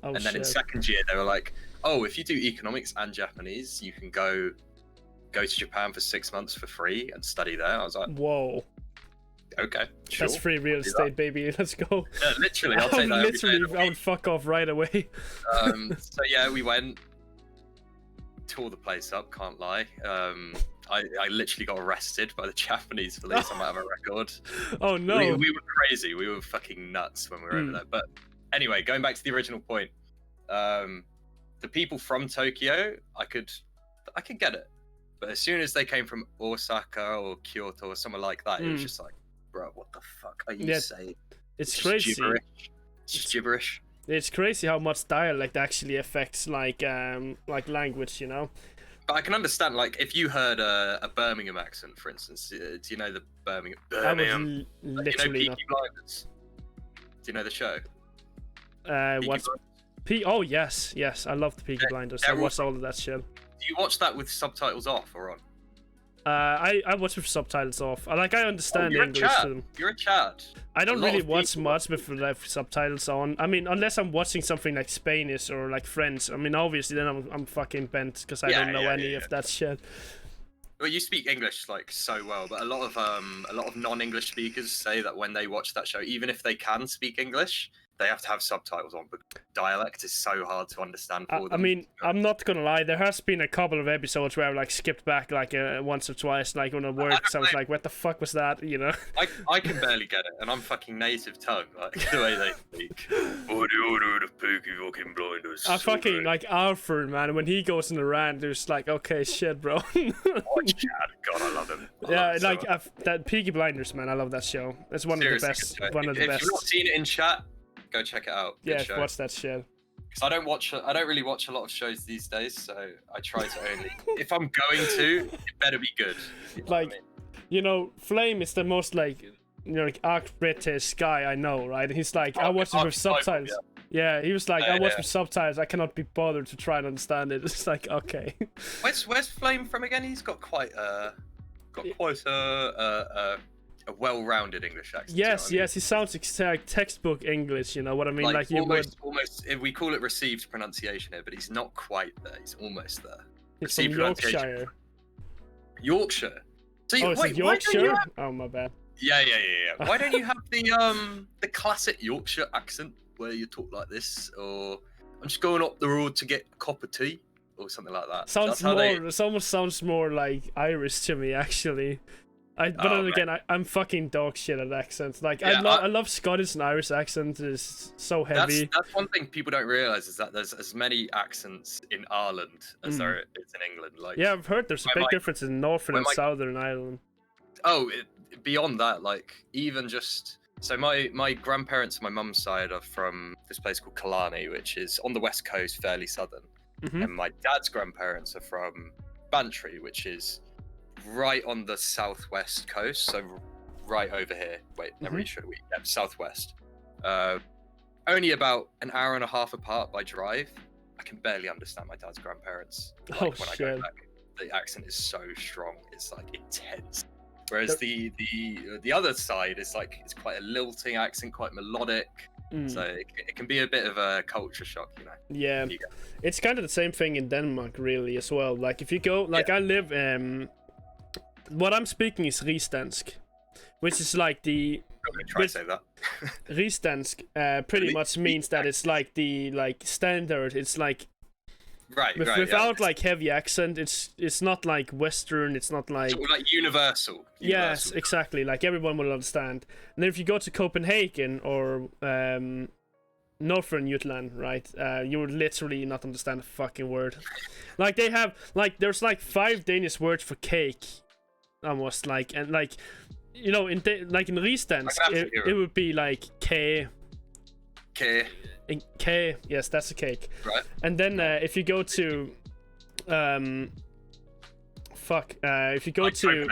And then in second year they were like, oh, if you do economics and Japanese, you can go to Japan for 6 months for free and study there. I was like, whoa. Okay, sure. That's free real estate, baby. Let's go. Yeah, literally, I'll take that. Literally, I would fuck off right away. So yeah, we went, tore the place up. Can't lie. I literally got arrested by the Japanese police. I might have a record. Oh no. We were crazy. We were fucking nuts when we were over there. But anyway, going back to the original point, the people from Tokyo, I could get it. But as soon as they came from Osaka or Kyoto or somewhere like that, it was just like, bro, what the fuck are you saying? It's crazy. Gibberish. It's just gibberish. It's crazy how much dialect actually affects like language, you know. But I can understand, like, if you heard a Birmingham accent, for instance. Do you know the Birmingham? Literally you know Peaky Blinders? Do you know the show? What's Oh yes, I love the Peaky Blinders. I watched all of that shit. Do you watch that with subtitles off or on? I watch with subtitles off. I understand English to them. You're a Chad. I don't really watch much with subtitles on. I mean, unless I'm watching something like Spanish or like French. I mean, obviously then I'm fucking bent because I don't know any of that shit. Well, you speak English like so well, but a lot of non-English speakers say that when they watch that show, even if they can speak English, they have to have subtitles on because dialect is so hard to understand for them. I mean, I'm not gonna lie. There has been a couple of episodes where I like skipped back like once or twice, like on a word. So I was like, "What the fuck was that?" You know. I can barely get it, and I'm fucking native tongue, like the way they speak. Oh, the order of Peaky fucking Blinders. I fucking like Arthur, man. When he goes in the rant, it's like, okay, shit, bro. Watch Chad. God, I love him. That Peaky Blinders, man. I love that show. It's one of the best. One of the best. If you've not seen it in chat, go check it out. Good show. Watch that shit. Because I don't really watch a lot of shows these days, so I try to only. If I'm going to, it better be good. You know like, what I mean? You know, Flame is the most like, you know, like British guy I know, right? And he's like, I watch it with subtitles. Yeah, he was like, I watch with subtitles. I cannot be bothered to try and understand it. It's like, okay. Where's Flame from again? He's got quite a well-rounded English accent. Yes, he sounds like textbook English. You know what I mean? Like almost. If we call it received pronunciation here, but he's not quite there. He's almost there. He's from Yorkshire. Yorkshire. So wait, Yorkshire? Oh my bad. Yeah. Why don't you have the classic Yorkshire accent where you talk like this, or I'm just going up the road to get a cup of tea, or something like that? It almost sounds more like Irish to me, actually. I'm fucking dog shit at accents. Like I love Scottish and Irish accents. It's so heavy. That's one thing people don't realize is that there's as many accents in Ireland as there is in England. Like I've heard there's a big difference in Northern and Southern Ireland. Oh, beyond that, like even just so my grandparents on my mum's side are from this place called Killarney, which is on the west coast, fairly southern, and my dad's grandparents are from Bantry, which is right on the southwest coast, so right over here. Wait, never really sure. Southwest. Only about an hour and a half apart by drive. I can barely understand my dad's grandparents. Like, when I go back, the accent is so strong. It's like intense. Whereas the other side is like it's quite a lilting accent, quite melodic. So it can be a bit of a culture shock, you know. Yeah, it's kind of the same thing in Denmark, really, as well. Like if you go, like I live. What I'm speaking is rigsdansk, which is like the. I'm gonna try to say that. Rigsdansk pretty much means that it's like the standard. It's like Right, without like heavy accent. It's not like Western. It's not like sort of like universal. Yes, exactly. Like everyone will understand. And then if you go to Copenhagen or Northern Jutland, right? You would literally not understand a fucking word. Like they have there's like 5 Danish words for cake, almost like, and like, you know, in Rigsdansk it would be like k. K. K, yes, that's a cake. Right. And then if you go to if you go like to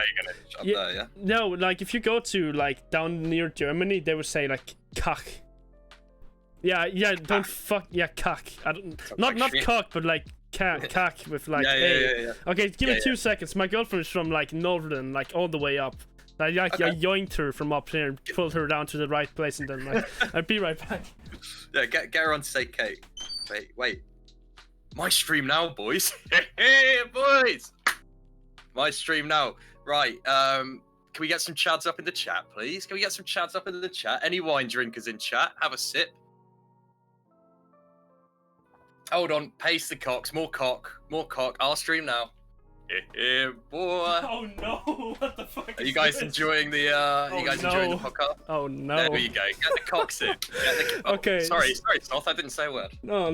there, no, like if you go to like down near Germany, they would say like kach. Yeah, don't fuck, yeah, kach. I don't, not cock, but like kach with like yeah. Okay, give me 2 seconds. My girlfriend is from like northern, like all the way up. I yoinked her from up here, pulled her down to the right place, and then like I'll be right back. Yeah, get her on to say cake. Wait. My stream now, boys. Hey, boys. My stream now. Right. Can we get some chads up in the chat, please? Can we get some chads up in the chat? Any wine drinkers in chat? Have a sip. Hold on. Pace the cocks. More cock. I'll stream now. Yeah, boy. Oh no! What the fuck? Are you guys enjoying the? Enjoying the podcast? Oh no! There you go. Get the cocks in. Okay. Sorry, Sloth. I didn't say a word. No.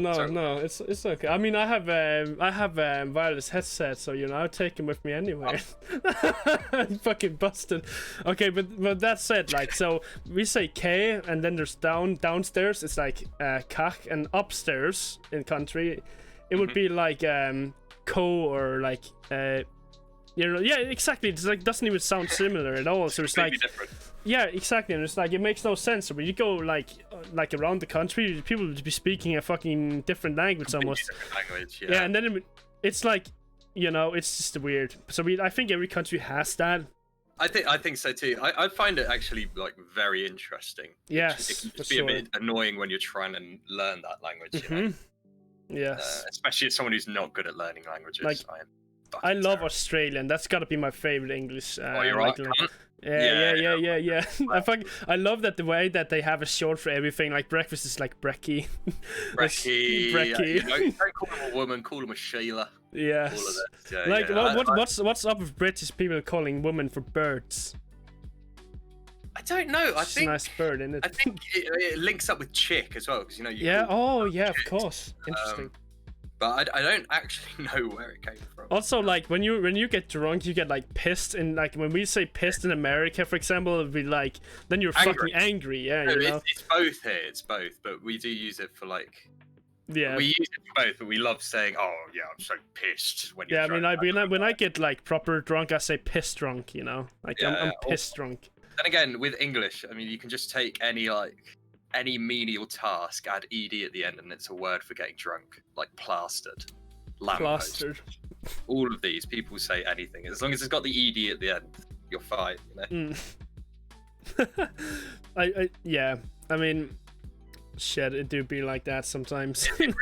It's okay. I mean, I have wireless headset, so you know, I'll take them with me anyway. Fucking busted. Okay, but that said, like, so we say K, and then there's downstairs. It's like kach, and upstairs in country, it would be like ko, or like you know, yeah, exactly. It's like doesn't even sound similar at all. So it's like different. Yeah, exactly. And it's like it makes no sense. So when you go like around the country, people would be speaking a fucking different language almost. Different language, yeah, and then it's like, you know, it's just weird. So I think every country has that. I think so too. I find it actually like very interesting. Yes, it can just be a bit annoying when you're trying to learn that language. You know? Yes, especially as someone who's not good at learning languages. Like, I love Australian. That's gotta be my favorite English. You're right. Yeah. I love that the way that they have a short for everything. Like breakfast is like brekkie. Brekkie. You know, don't call them a woman. Call them a Sheila. Yes. All of it. Yeah, what's up with British people calling women for birds? I don't know. I think a nice bird, isn't it? I think it links up with chick as well, because you know. Of course. Interesting. But I don't actually know where it came from. Also, like when you get drunk, you get like pissed, and like when we say pissed in America, for example, it'd be like then you're fucking angry. Yeah, no, you know. It's both here. It's both, but we do use it for like. Yeah. We use it for both, but we love saying, "Oh yeah, I'm so pissed." When you're drunk. When I get like proper drunk, I say piss drunk. You know, like I'm piss drunk. Then again, with English, I mean, you can just take any menial task, add ed at the end, and it's a word for getting drunk, like plastered, lamppost. All of these, people say anything as long as it's got the ed at the end, you're fine. You know? I mean, shit, it do be like that sometimes. It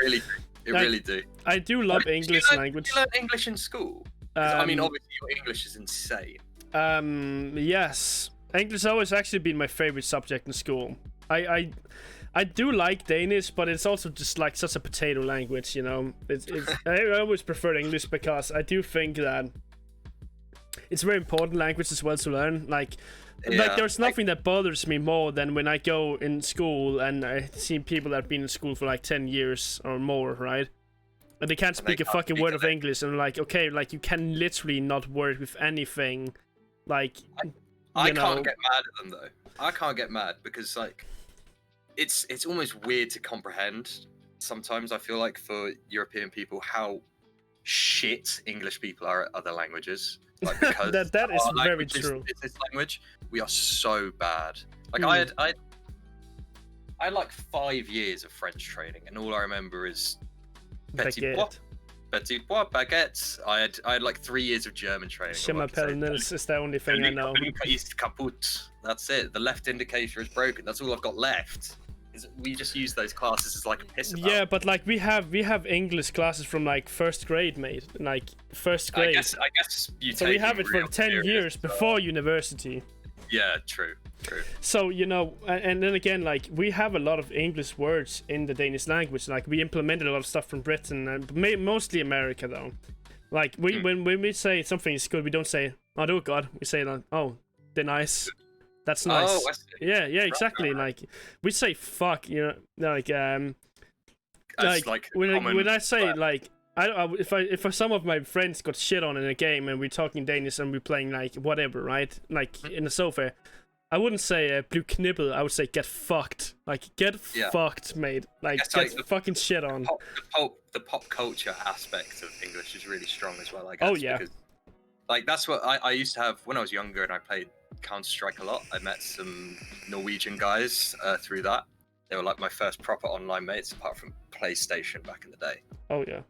really do. I do love English language. Did you learn English in school? I mean, obviously your English is insane. Yes. English has always actually been my favorite subject in school. I do like Danish, but it's also just like such a potato language, you know. I always prefer English because I do think that it's a very important language as well to learn. Like there's nothing that bothers me more than when I go in school and I see people that have been in school for like 10 years or more, right? And they can't speak a fucking word of English, and I'm like, okay, like you can literally not work with anything, like. I can't get mad at them though. I can't get mad because like it's almost weird to comprehend. Sometimes I feel like for European people how shit English people are at other languages. Like because that is very true. It's this language. We are so bad. Like I had like 5 years of French training, and all I remember is petit pois, baguettes. I had like 3 years of German training. Je m'appelle Nils is the only thing I know. Kaput. That's it. The left indicator is broken. That's all I've got left. We just use those classes as like a piss about. Yeah, but like we have English classes from like first grade, mate. Like first grade. I guess you. So we have it for 10 years before university. Yeah, true. So, you know, and then again, like, we have a lot of English words in the Danish language. Like, we implemented a lot of stuff from Britain, and mostly America, though. Like, when we say something is good, we don't say, oh God. We say, like, oh, they're nice. That's nice. Oh, I see. Yeah, exactly. Right. Like, we say fuck, you know, like, like when I say, like, if some of my friends got shit on in a game and we're talking Danish and we're playing, like, whatever, right? Like, in the sofa, I wouldn't say blue knibbel, I would say get fucked. Like, get fucked, mate. Like, get fucking shit on. The pop culture aspect of English is really strong as well, I guess. Oh, yeah. Because, like, that's what I used to have when I was younger and I played Counter-Strike a lot. I met some Norwegian guys through that. They were like my first proper online mates, apart from PlayStation back in the day. Oh, yeah.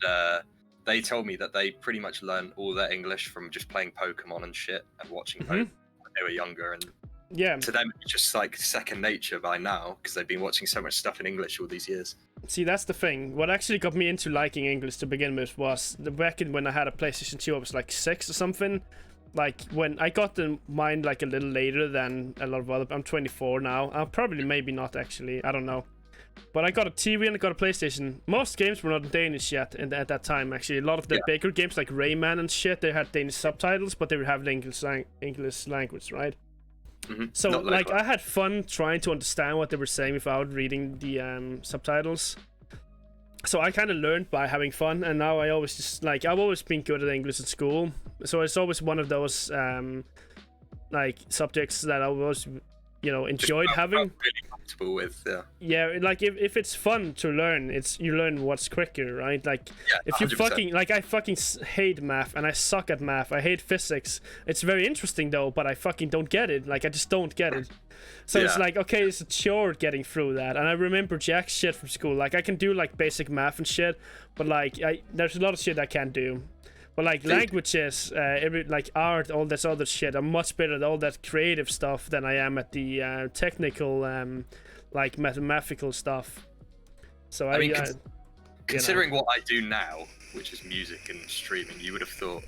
And they told me that they pretty much learned all their English from just playing Pokemon and shit and watching Pokemon when they were younger. And to them, it's just like second nature by now because they've been watching so much stuff in English all these years. See, that's the thing. What actually got me into liking English to begin with was back when I had a PlayStation 2, I was like 6 or something. Like, when I got mine like a little later than a lot of other. I'm 24 now. I'm probably maybe not actually. I don't know. But I got a TV and I got a PlayStation. Most games were not in Danish yet at that time, actually. A lot of the bigger games like Rayman and shit, they had Danish subtitles, but they would have the English language, right? So, like, I had fun trying to understand what they were saying without reading the subtitles. So I kind of learned by having fun, and now I always just, like, I've always been good at English in school. So it's always one of those, like, subjects that I was, you know, enjoyed having. Really comfortable with, yeah, like, if it's fun to learn, you learn what's quicker, right? Like, if you 100%. I fucking hate math, and I suck at math. I hate physics. It's very interesting, though, but I fucking don't get it. Like, I just don't get it. So it's like, okay, it's a chore getting through that. And I remember jack shit from school. Like, I can do, like, basic math and shit, but, like, there's a lot of shit I can't do. But, like, languages, like, art, all this other shit, I'm much better at all that creative stuff than I am at the technical, like, mathematical stuff. So I mean, considering what I do now, which is music and streaming, you would have thought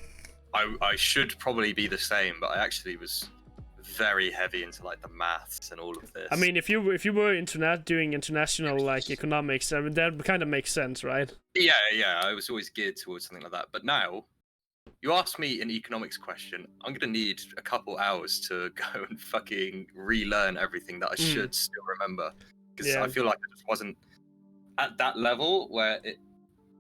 I should probably be the same, but I actually was very heavy into, like, the maths and all of this. I mean, if you were doing international, like, economics, I mean, that kind of makes sense, right? Yeah, I was always geared towards something like that. But now, you ask me an economics question, I'm going to need a couple hours to go and fucking relearn everything that I should still remember. Because I feel like I just wasn't at that level where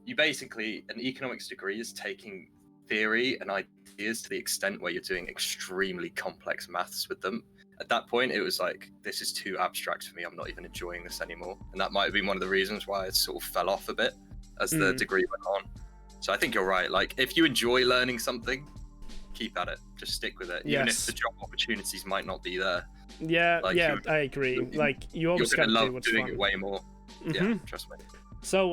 you basically, an economics degree is taking theory and ideas to the extent where you're doing extremely complex maths with them. At that point, it was like, this is too abstract for me. I'm not even enjoying this anymore. And that might have been one of the reasons why it sort of fell off a bit as the degree went on. So I think you're right. Like, if you enjoy learning something, keep at it. Just stick with it. Even if the job opportunities might not be there. Yeah, like, I agree. Like, you always got to do what's doing fun. it way more. Yeah, trust me. So,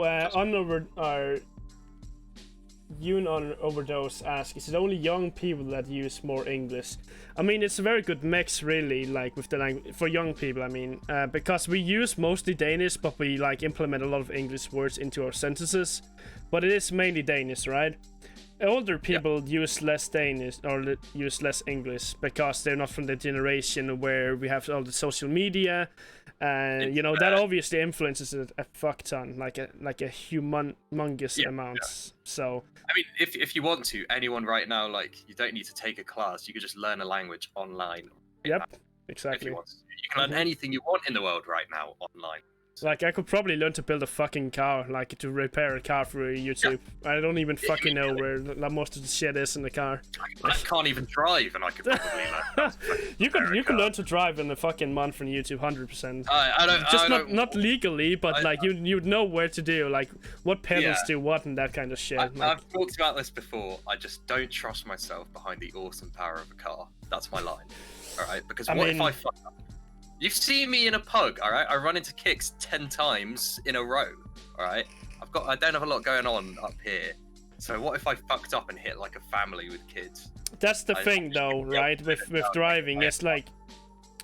Yoon on Overdose asks, is it only young people that use more English? I mean, it's a very good mix, really, like, with the language for young people. I mean, because we use mostly Danish, but we, like, implement a lot of English words into our sentences. But it is mainly Danish, right? Older people use less Danish or use less English because they're not from the generation where we have all the social media, and you know that obviously influences it a fuck ton, like a humongous amount. So I mean, if you want to, anyone right now, like, you don't need to take a class. You could just learn a language online. Yep, exactly. If you want to. You can learn anything you want in the world right now online. Like, I could probably learn to build a fucking car, like, to repair a car through YouTube. Yeah. I don't even fucking know where most of the shit is in the car. I can't even drive, and I could probably learn. You could learn to drive in a fucking month on YouTube, 100%. I don't. Not legally, but like you'd know where to do, like, what pedals do what and that kind of shit. I've talked about this before. I just don't trust myself behind the awesome power of a car. That's my line. All right, because what if I fuck up? You've seen me in a pug, all right? I run into kicks 10 times in a row, all right? I don't have a lot going on up here. So what if I fucked up and hit, like, a family with kids? That's the thing, though, right? With driving, it's like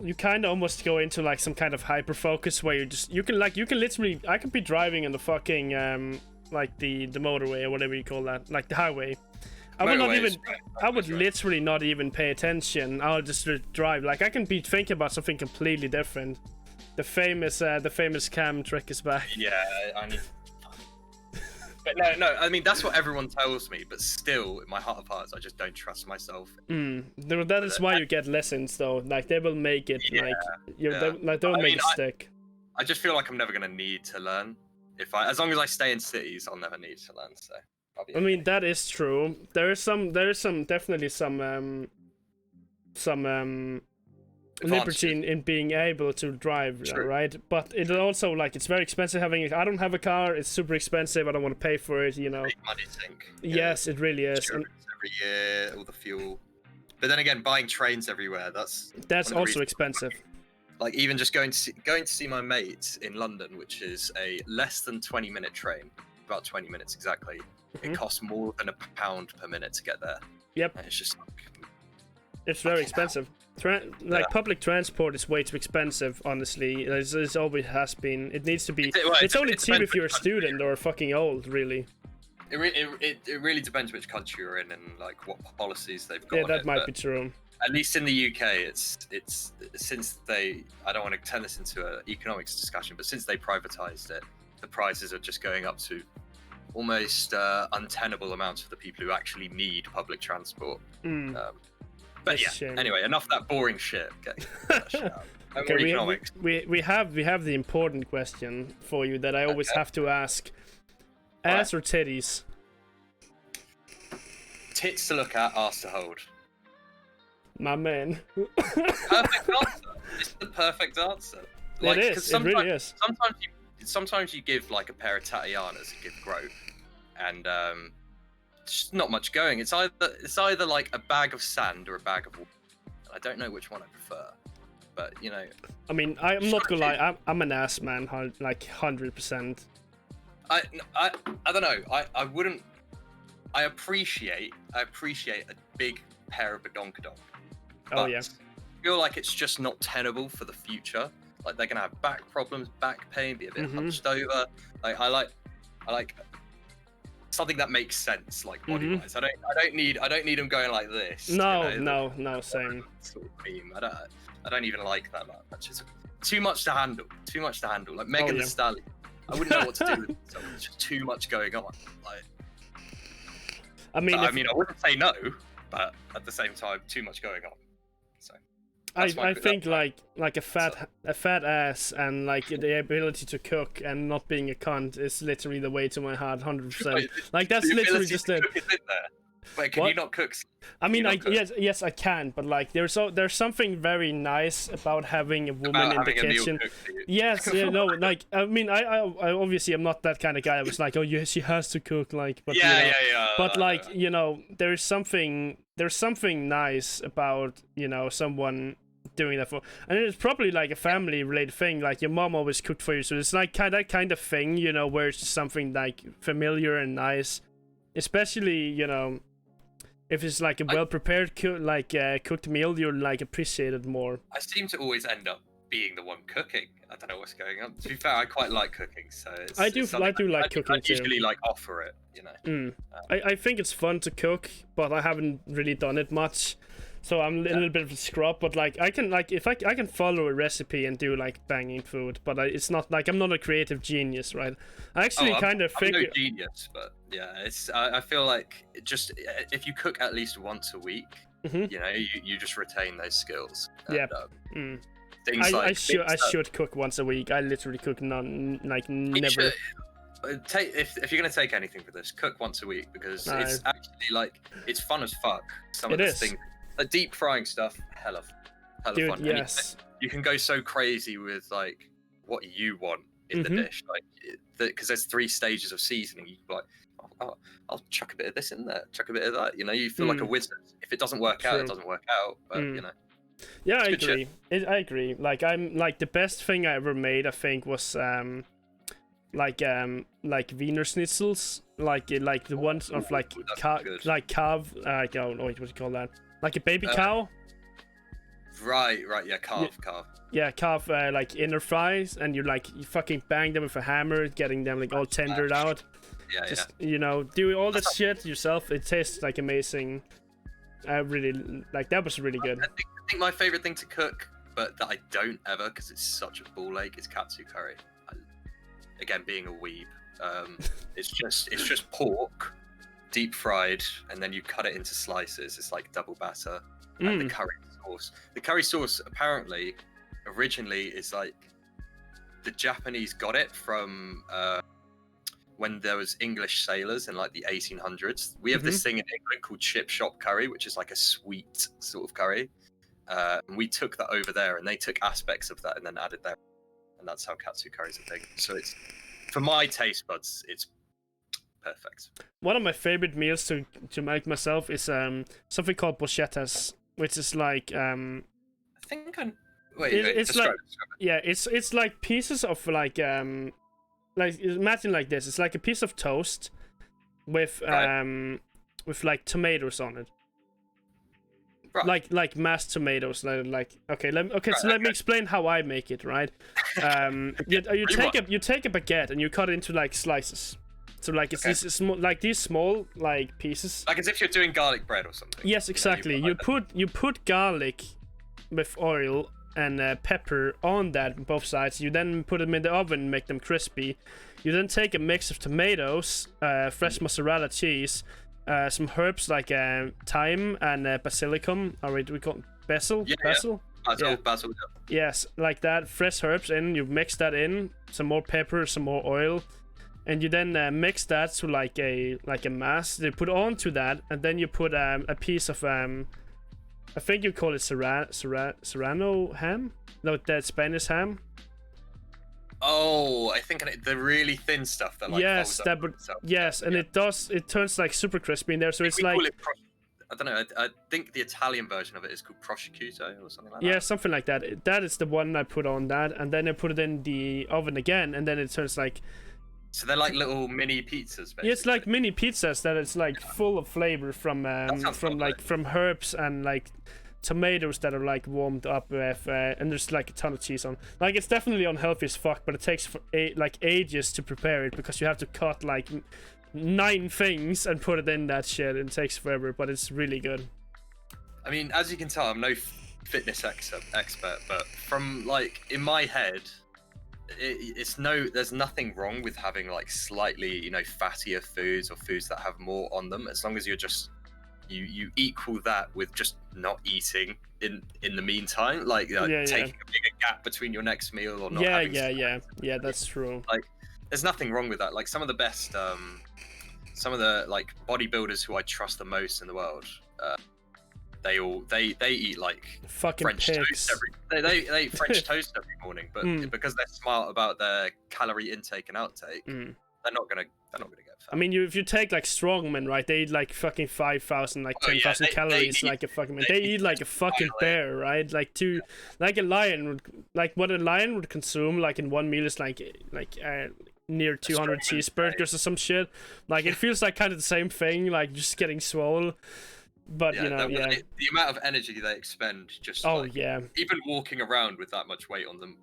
you kind of almost go into, like, some kind of hyper focus where you can literally, I could be driving on the fucking like the motorway or whatever you call that, like the highway, I would not Motorway even. is right, I would right. literally not even pay attention. I'll just drive. Like I can be thinking about something completely different. The famous cam trick is back. Yeah, I need. But no. I mean, that's what everyone tells me. But still, in my heart of hearts, I just don't trust myself. That is why you get lessons, though. Like they will make it. Yeah, They'll make it stick. I just feel like I'm never gonna need to learn. As long as I stay in cities, I'll never need to learn. So. I mean that is true. There is definitely some liberty in being able to drive, right? But it also like it's very expensive having. I don't have a car. It's super expensive. I don't want to pay for it. You know. Big money sink. Yes, it really is. Every year, all the fuel. But then again, buying trains everywhere. That's also expensive. Like even just going to see my mates in London, which is a less than 20-minute train, about 20 minutes exactly. It costs more than £1 per minute to get there. Yep. And it's just like, it's very expensive. Public transport is way too expensive, honestly. It always has been. It needs to be. It's only cheap if you're a student or fucking old, really. It really depends which country you're in and like what policies they've got. Yeah, that might be true. At least in the UK, it's since they. I don't want to turn this into an economics discussion, but since they privatized it, the prices are just going up to almost untenable amounts for the people who actually need public transport. But yeah, anyway, enough of that boring shit. Okay, we have the important question for you that I always have to ask. Ass or titties? Tits to look at, ass to hold. My man. Perfect answer. It's the perfect answer. Like, it is. It really is. Sometimes you give like a pair of Tatianas a give growth, and just not much going. It's either like a bag of sand or a bag of water. I don't know which one I prefer, but you know. I mean, I'm not gonna lie. I'm an ass man, like 100%. I don't know. I wouldn't. I appreciate a big pair of badonkadonk. Oh yeah. I feel like it's just not tenable for the future. Like they're gonna have back problems, back pain, be a bit hunched over. Like I like something that makes sense, like body wise. I don't need them going like this. No, you know? no, same. Sort of meme. I don't even like that much. It's too much to handle. Like Megan Thee Stallion. I wouldn't know what to do with it. So it's just too much going on. Like, I mean, I wouldn't say no, but at the same time, too much going on. So I think like a fat ass and like the ability to cook and not being a cunt is literally the way to my heart, 100%. Like that's literally just it. Wait, can you not cook? I mean, yes, I can, but like there's something very nice about having a woman in the kitchen. Yes, no, like I mean, I obviously I'm not that kind of guy. I was like, oh yes, she has to cook, like, but yeah. But like you know, there's something nice about someone doing that for, and it's probably like a family related thing. Like your mom always cooked for you, so it's like that kind of thing, where it's just something like familiar and nice, especially if it's like a well-prepared cooked meal, you'll like appreciate it more. I seem to always end up being the one cooking. I don't know what's going on. To be fair, I quite like cooking, so I do like cooking too. I usually like offer it, I think it's fun to cook, but I haven't really done it much, so I'm a little bit of a scrub. But like I can I can follow a recipe and do like banging food, but it's not like I'm not a creative genius, right? I actually I'm no genius, but yeah, it's I feel like just if you cook at least once a week, you just retain those skills. Yeah. I should cook once a week. I literally cook never. If you're gonna take anything for this, cook once a week, because it's actually like it's fun as fuck. Some of the things, like deep frying stuff, hella Dude, fun. Yes. You can go so crazy with like what you want in the dish, like because there's 3 stages of seasoning. You can be like, I'll chuck a bit of this in there, chuck a bit of that. You feel like a wizard. If it doesn't work out, it doesn't work out. But Yeah, I agree. I agree. Like I'm like the best thing I ever made, I think, was like Wiener Schnitzels, like the ones of like calf, I don't know what you call that, like a baby cow. Right, yeah, calf. Yeah, calf, like inner thighs, and you fucking bang them with a hammer, getting them like all tendered out. Yeah, just you know, do all that shit yourself. It tastes like amazing. I really like that. Was really good. I think my favorite thing to cook, but that I don't ever because it's such a ball ache, is katsu curry. Again, being a weeb, it's just pork, deep fried, and then you cut it into slices. It's like double batter, and the curry sauce. The curry sauce apparently originally is like the Japanese got it from when there was English sailors in like the 1800s. We have this thing in England called chip shop curry, which is like a sweet sort of curry. And we took that over there, and they took aspects of that and then added there, and that's how katsu curry is a thing. So it's, for my taste buds, it's perfect. One of my favorite meals to make myself is something called bruschettas, which is like I think I'm. Wait, it's describe like it. yeah, it's like pieces of like imagine like this. It's like a piece of toast with like tomatoes on it. Right. Like mashed tomatoes, like okay. Let me explain how I make it. Right, you take a baguette and you cut it into like slices. So like it's these small like pieces. Like as if you're doing garlic bread or something. Yes, exactly. You put garlic with oil and pepper on that on both sides. You then put them in the oven, make them crispy. You then take a mix of tomatoes, fresh mozzarella cheese. Some herbs like thyme and basilicum, or we call it basil. Basil. Basil. Yes, like that. Fresh herbs in. You mix that in. Some more pepper, some more oil, and you then mix that to like a mass. You put onto that, and then you put a piece of I think you call it serrano ham. No, that Spanish ham. Oh, I think the really thin stuff that like and it turns like super crispy in there. So it's like I don't know. I think the Italian version of it is called prosciutto or something like that. Yeah, something like that. That is the one I put on that, and then I put it in the oven again, and then it turns like. So they're like little mini pizzas, basically. Yeah, it's like mini pizzas that it's like full of flavor from herbs and like tomatoes that are like warmed up with and there's like a ton of cheese on. Like it's definitely unhealthy as fuck, but it takes like ages to prepare it because you have to cut like 9 things and put it in that shit. It takes forever, but it's really good. I mean, as you can tell, I'm no fitness expert, but from like in my head, there's nothing wrong with having like slightly, fattier foods or foods that have more on them, as long as you're just you equal that with just not eating in the meantime, like taking a bigger gap between your next meal or not having yeah, that's true. Like there's nothing wrong with that. Like some of the best some of the like bodybuilders who I trust the most in the world, they eat like fucking French pigs. toast they eat French toast every morning, but because they're smart about their calorie intake and outtake, they're not gonna get fat. I mean, if you take like strongmen, right? They eat like fucking 5,000, like 10,000 calories, like a fucking man. They eat like a fucking bear, right? Like a lion would, like what a lion would consume, like in one meal is like near 200 cheeseburgers or some shit. Like it feels like kind of the same thing, like just getting swole. But the amount of energy they expend, just even walking around with that much weight on them,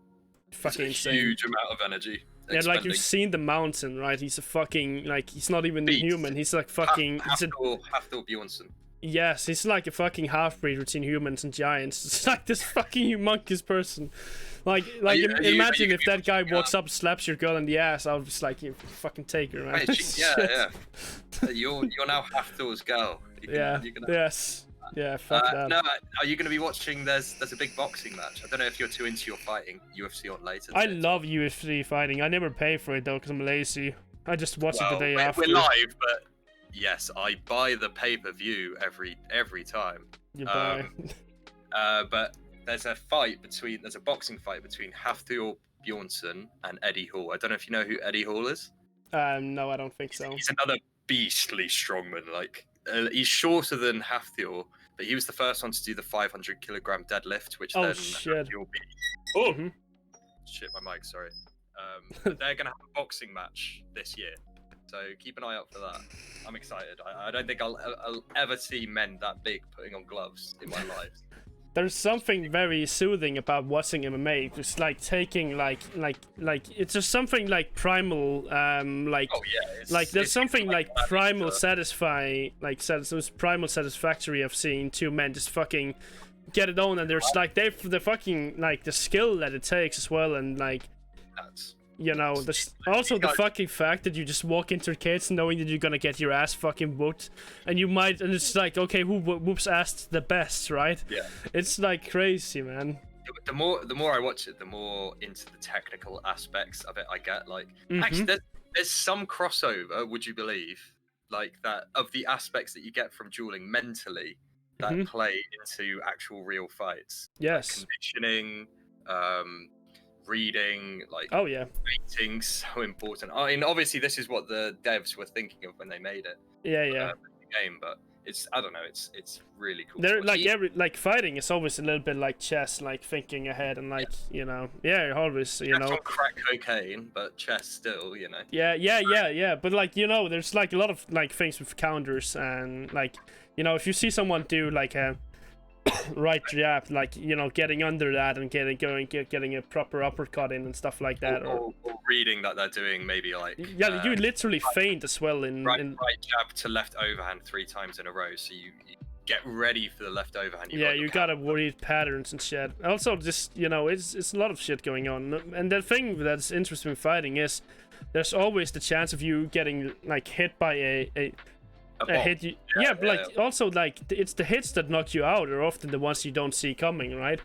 fucking insane. Huge amount of energy. Yeah, like you've seen the mountain, right? He's a fucking he's not even human. He's like fucking. Hafthor Bjornsson. Yes, he's like a fucking half-breed between humans and giants. It's like this fucking humongous person. Imagine if that guy walks up, slaps your girl in the ass. I'll just like, you fucking take her, man. Yeah. You're now Hafthor's girl. Yes. Yeah, fuck that. No, are you going to be watching? There's a big boxing match. I don't know if you're too into your fighting. UFC on later. I love UFC fighting. I never pay for it though because I'm lazy. I just watch it the day after. We're live, but yes, I buy the pay-per-view every time. You buy. But there's a boxing fight between Hafthor Bjornsson and Eddie Hall. I don't know if you know who Eddie Hall is. No, I don't think so. He's another beastly strongman. Like he's shorter than Hafthor, but he was the first one to do the 500 kilogram deadlift, which shit. Shit, my mic, sorry. They're gonna have a boxing match this year, so keep an eye out for that. I'm excited. I don't think I'll ever see men that big putting on gloves in my life. there's something very soothing about watching MMA. Just like taking like it's just something like primal, like Oh yeah, like there's it's something like primal primal satisfactory of seeing two men just fucking get it on, and there's like the fucking like the skill that it takes as well, and like you know, there's also the fucking fact that you just walk into arcades knowing that you're gonna get your ass fucking whooped, and it's like, okay, who whoops ass the best, right? Yeah. It's like crazy, man. The more I watch it, the more into the technical aspects of it I get. Like, Mm-hmm. actually, there's some crossover, would you believe, like that of the aspects that you get from dueling mentally that Mm-hmm. play into actual real fights. Yes. Like conditioning, reading, like Oh yeah. rating, so important. I mean, obviously, this is what the devs were thinking of when they made it. Yeah, yeah. The game, but I don't know, it's really cool. They're like fighting is always a little bit like chess, like thinking ahead and like you know, always you know. On crack cocaine, but chess still, you know. Yeah. But like you know, there's like a lot of like things with counters, and like you know, if you see someone do like a right jab, like you know, getting under that and getting a proper uppercut in and stuff like that, or reading that they're doing maybe like you literally feint as well right jab to left overhand 3 times in a row, so you get ready for the left overhand. You gotta read patterns and shit. Also, just you know, it's a lot of shit going on, and the thing that's interesting in fighting is there's always the chance of you getting like hit by a hit. But like also like it's the hits that knock you out are often the ones you don't see coming, right?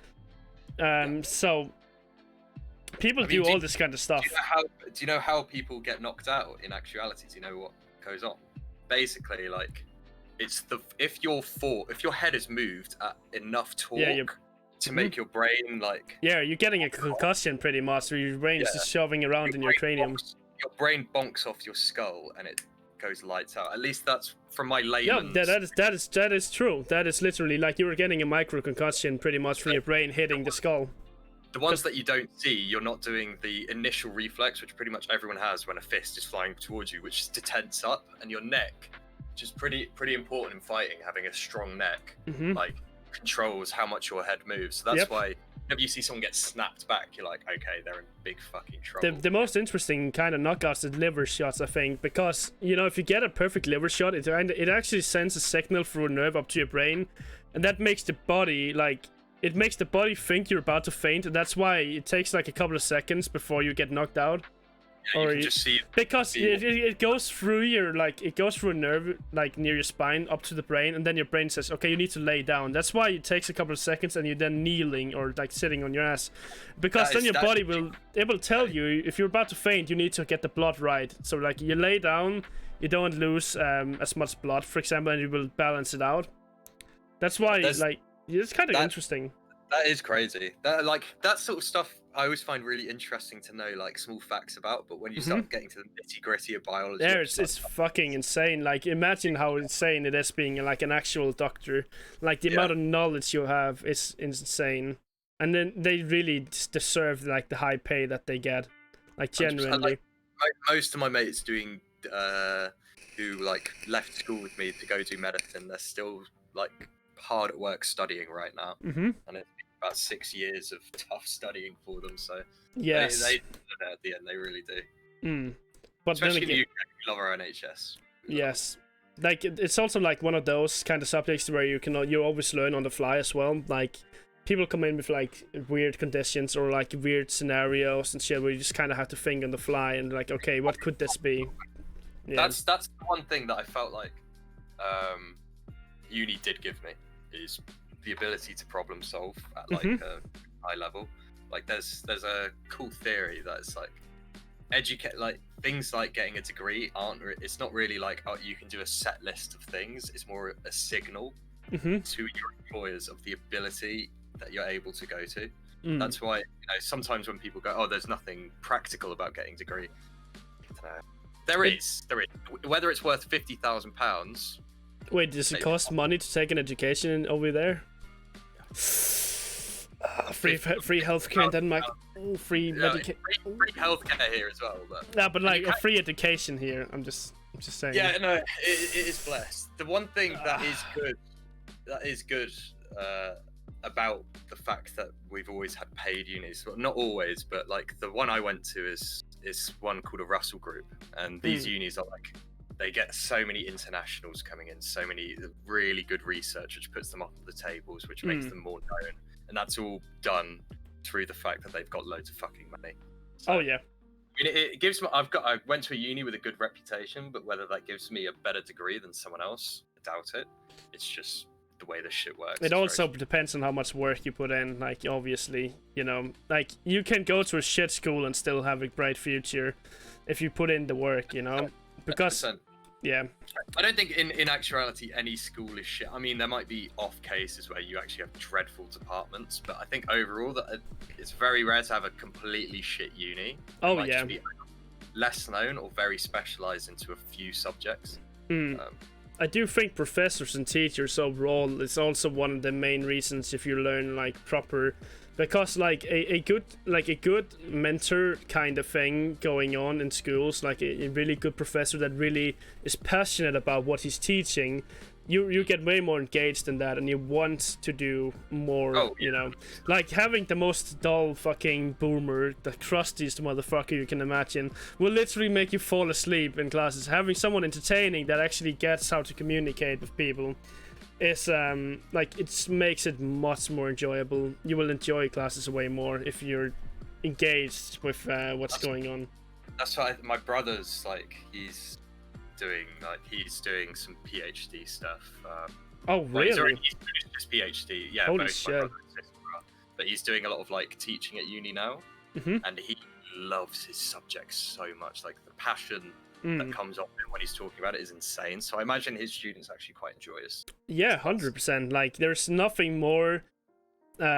So people do all this kind of stuff. Do you know how people get knocked out in actuality? Do you know what goes on? Basically, like if your head is moved at enough torque to make your brain like you're getting a concussion pretty much, where your brain is just shoving around in your cranium. Your brain bonks off your skull and it goes lights out. At least that's from my layman's. Yeah, that is true. That is literally like you were getting a micro concussion pretty much from your brain hitting the skull. The ones that you don't see, you're not doing the initial reflex, which pretty much everyone has when a fist is flying towards you, which is to tense up, and your neck, which is pretty important in fighting. Having a strong neck, like controls how much your head moves. So that's why whenever you see someone get snapped back, you're like, okay, they're in big fucking trouble. The most interesting kind of knockouts is liver shots, I think, because you know if you get a perfect liver shot, it actually sends a signal through a nerve up to your brain, and that makes the body it makes the body think you're about to faint, and that's why it takes like a couple of seconds before you get knocked out. Yeah, you can just see it. Because it goes through it goes through a nerve like near your spine up to the brain, and then your brain says, okay, you need to lay down. That's why it takes a couple of seconds, and you're then kneeling or like sitting on your ass, because then your body will tell you if you're about to faint, you need to get the blood right. So like you lay down, you don't lose as much blood, for example, and you will balance it out. That's why it's kind of interesting. That is crazy. That sort of stuff I always find really interesting to know, like small facts about. But when you start getting to the nitty gritty of biology, it's fucking insane. Like imagine how insane it is being like an actual doctor. Like the amount of knowledge you have is insane, and then they really deserve like the high pay that they get. Like genuinely. Most of my mates who like left school with me to go do medicine, they're still like hard at work studying right now, and it's been about 6 years of tough studying for them. So yes, they at the end, they really do. But especially then again, we love our NHS. Yes, like it's also like one of those kind of subjects where you always learn on the fly as well. Like people come in with like weird conditions or like weird scenarios and shit where you just kind of have to think on the fly and like, okay, what could this be? Yeah. That's one thing that I felt like uni did give me, is the ability to problem solve at like a high level. Like there's a cool theory that's like things like getting a degree it's not really like, oh, you can do a set list of things. It's more a signal to your employers of the ability that you're able to go to. That's why sometimes when people go, oh, there's nothing practical about getting a degree, there is whether it's worth £50,000. Wait, does it cost money to take an education over there? Free healthcare in Denmark. Free medication. Free healthcare here as well. But like a free education here. I'm just saying. Yeah, no, it is blessed. The one thing that is good about the fact that we've always had paid unis. Well, not always, but like the one I went to is one called a Russell Group, and these unis are like, they get so many internationals coming in, so many really good research, which puts them up at the tables, which makes them more known, and that's all done through the fact that they've got loads of fucking money. So, oh yeah. I mean, it gives me. I went to a uni with a good reputation, but whether that gives me a better degree than someone else, I doubt it. It's just the way this shit works. It also depends on how much work you put in. Like, obviously, you know, like you can go to a shit school and still have a bright future if you put in the work, you know. Because 100%. yeah, I don't think in actuality any school is shit. I mean, there might be off cases where you actually have dreadful departments, but I think overall that it's very rare to have a completely shit uni. Oh might yeah, just be less known or very specialized into a few subjects. I do think professors and teachers overall is also one of the main reasons if you learn like proper, because like a good mentor kind of thing going on in schools, like a really good professor that really is passionate about what he's teaching, you get way more engaged in that and you want to do more. You know, like having the most dull fucking boomer, the crustiest motherfucker you can imagine, will literally make you fall asleep in classes. Having someone entertaining that actually gets how to communicate with people is like, it makes it much more enjoyable. You will enjoy classes way more if you're engaged with what's going on. That's why my brother's like, he's doing some PhD stuff. Oh really? He's finished his PhD. Yeah, holy both shit. my brother and sister are. But he's doing a lot of like teaching at uni now, and he loves his subjects so much. Like the passion that comes off him when he's talking about it is insane. So I imagine his students actually quite enjoy this. Yeah, 100%. Like there's nothing more like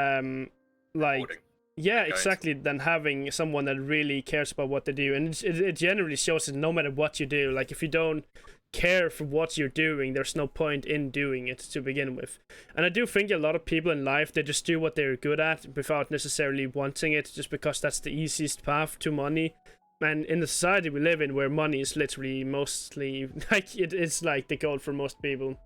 Rewarding. yeah, exactly, than having someone that really cares about what they do. And it generally shows that no matter what you do, like if you don't care for what you're doing, there's no point in doing it to begin with. And I do think a lot of people in life, they just do what they're good at without necessarily wanting it, just because that's the easiest path to money. And in the society we live in, where money is literally mostly like it's like the goal for most people.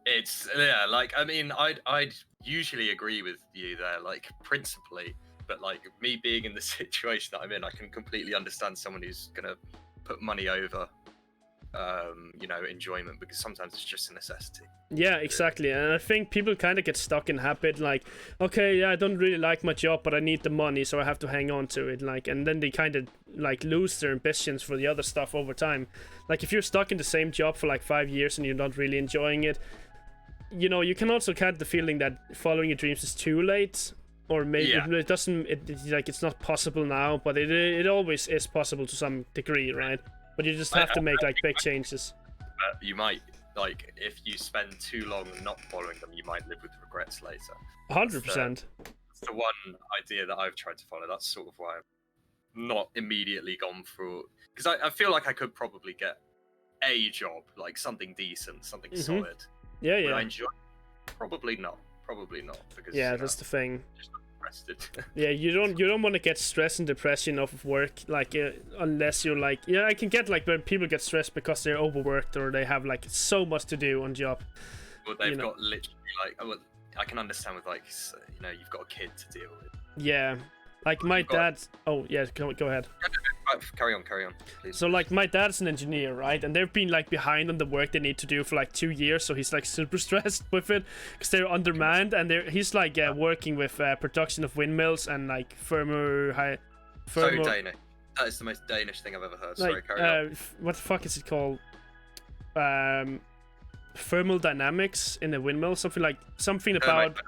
It's like, I mean, I'd usually agree with you there, like principally. But like me being in the situation that I'm in, I can completely understand someone who's gonna put money over, you know, enjoyment, because sometimes it's just a necessity. Yeah, exactly. And I think people kind of get stuck in habit, like, okay, yeah, I don't really like my job, but I need the money, so I have to hang on to it. Like, and then they kind of like lose their ambitions for the other stuff over time. Like, if you're stuck in the same job for like 5 years and you're not really enjoying it, you know, you can also get the feeling that following your dreams is too late. Or maybe it doesn't, like it's not possible now, but it always is possible to some degree, right? But you just have to make like big changes. You might, like, if you spend too long not following them, you might live with regrets later. 100%. It's the one idea that I've tried to follow. That's sort of why I've not immediately gone through, because I feel like I could probably get a job, like something decent, something solid. Yeah, Would I enjoy it? Probably not. Because that's the thing. Just not interested. Yeah, you don't want to get stress and depression off of work, like unless you're like, yeah, I can get like when people get stressed because they're overworked or they have like so much to do on job. Well, they've got literally like, I can understand with like, you know, you've got a kid to deal with. Yeah, like my dad. Oh yeah, go ahead. Carry on, please. So like my dad's an engineer, right? And they've been like behind on the work they need to do for like 2 years, so he's like super stressed with it because they're undermanned, and he's like working with production of windmills and like thermo. So Danish. That is the most Danish thing I've ever heard. Sorry, like, carry on. What the fuck is it called? Thermal dynamics in a windmill, something about.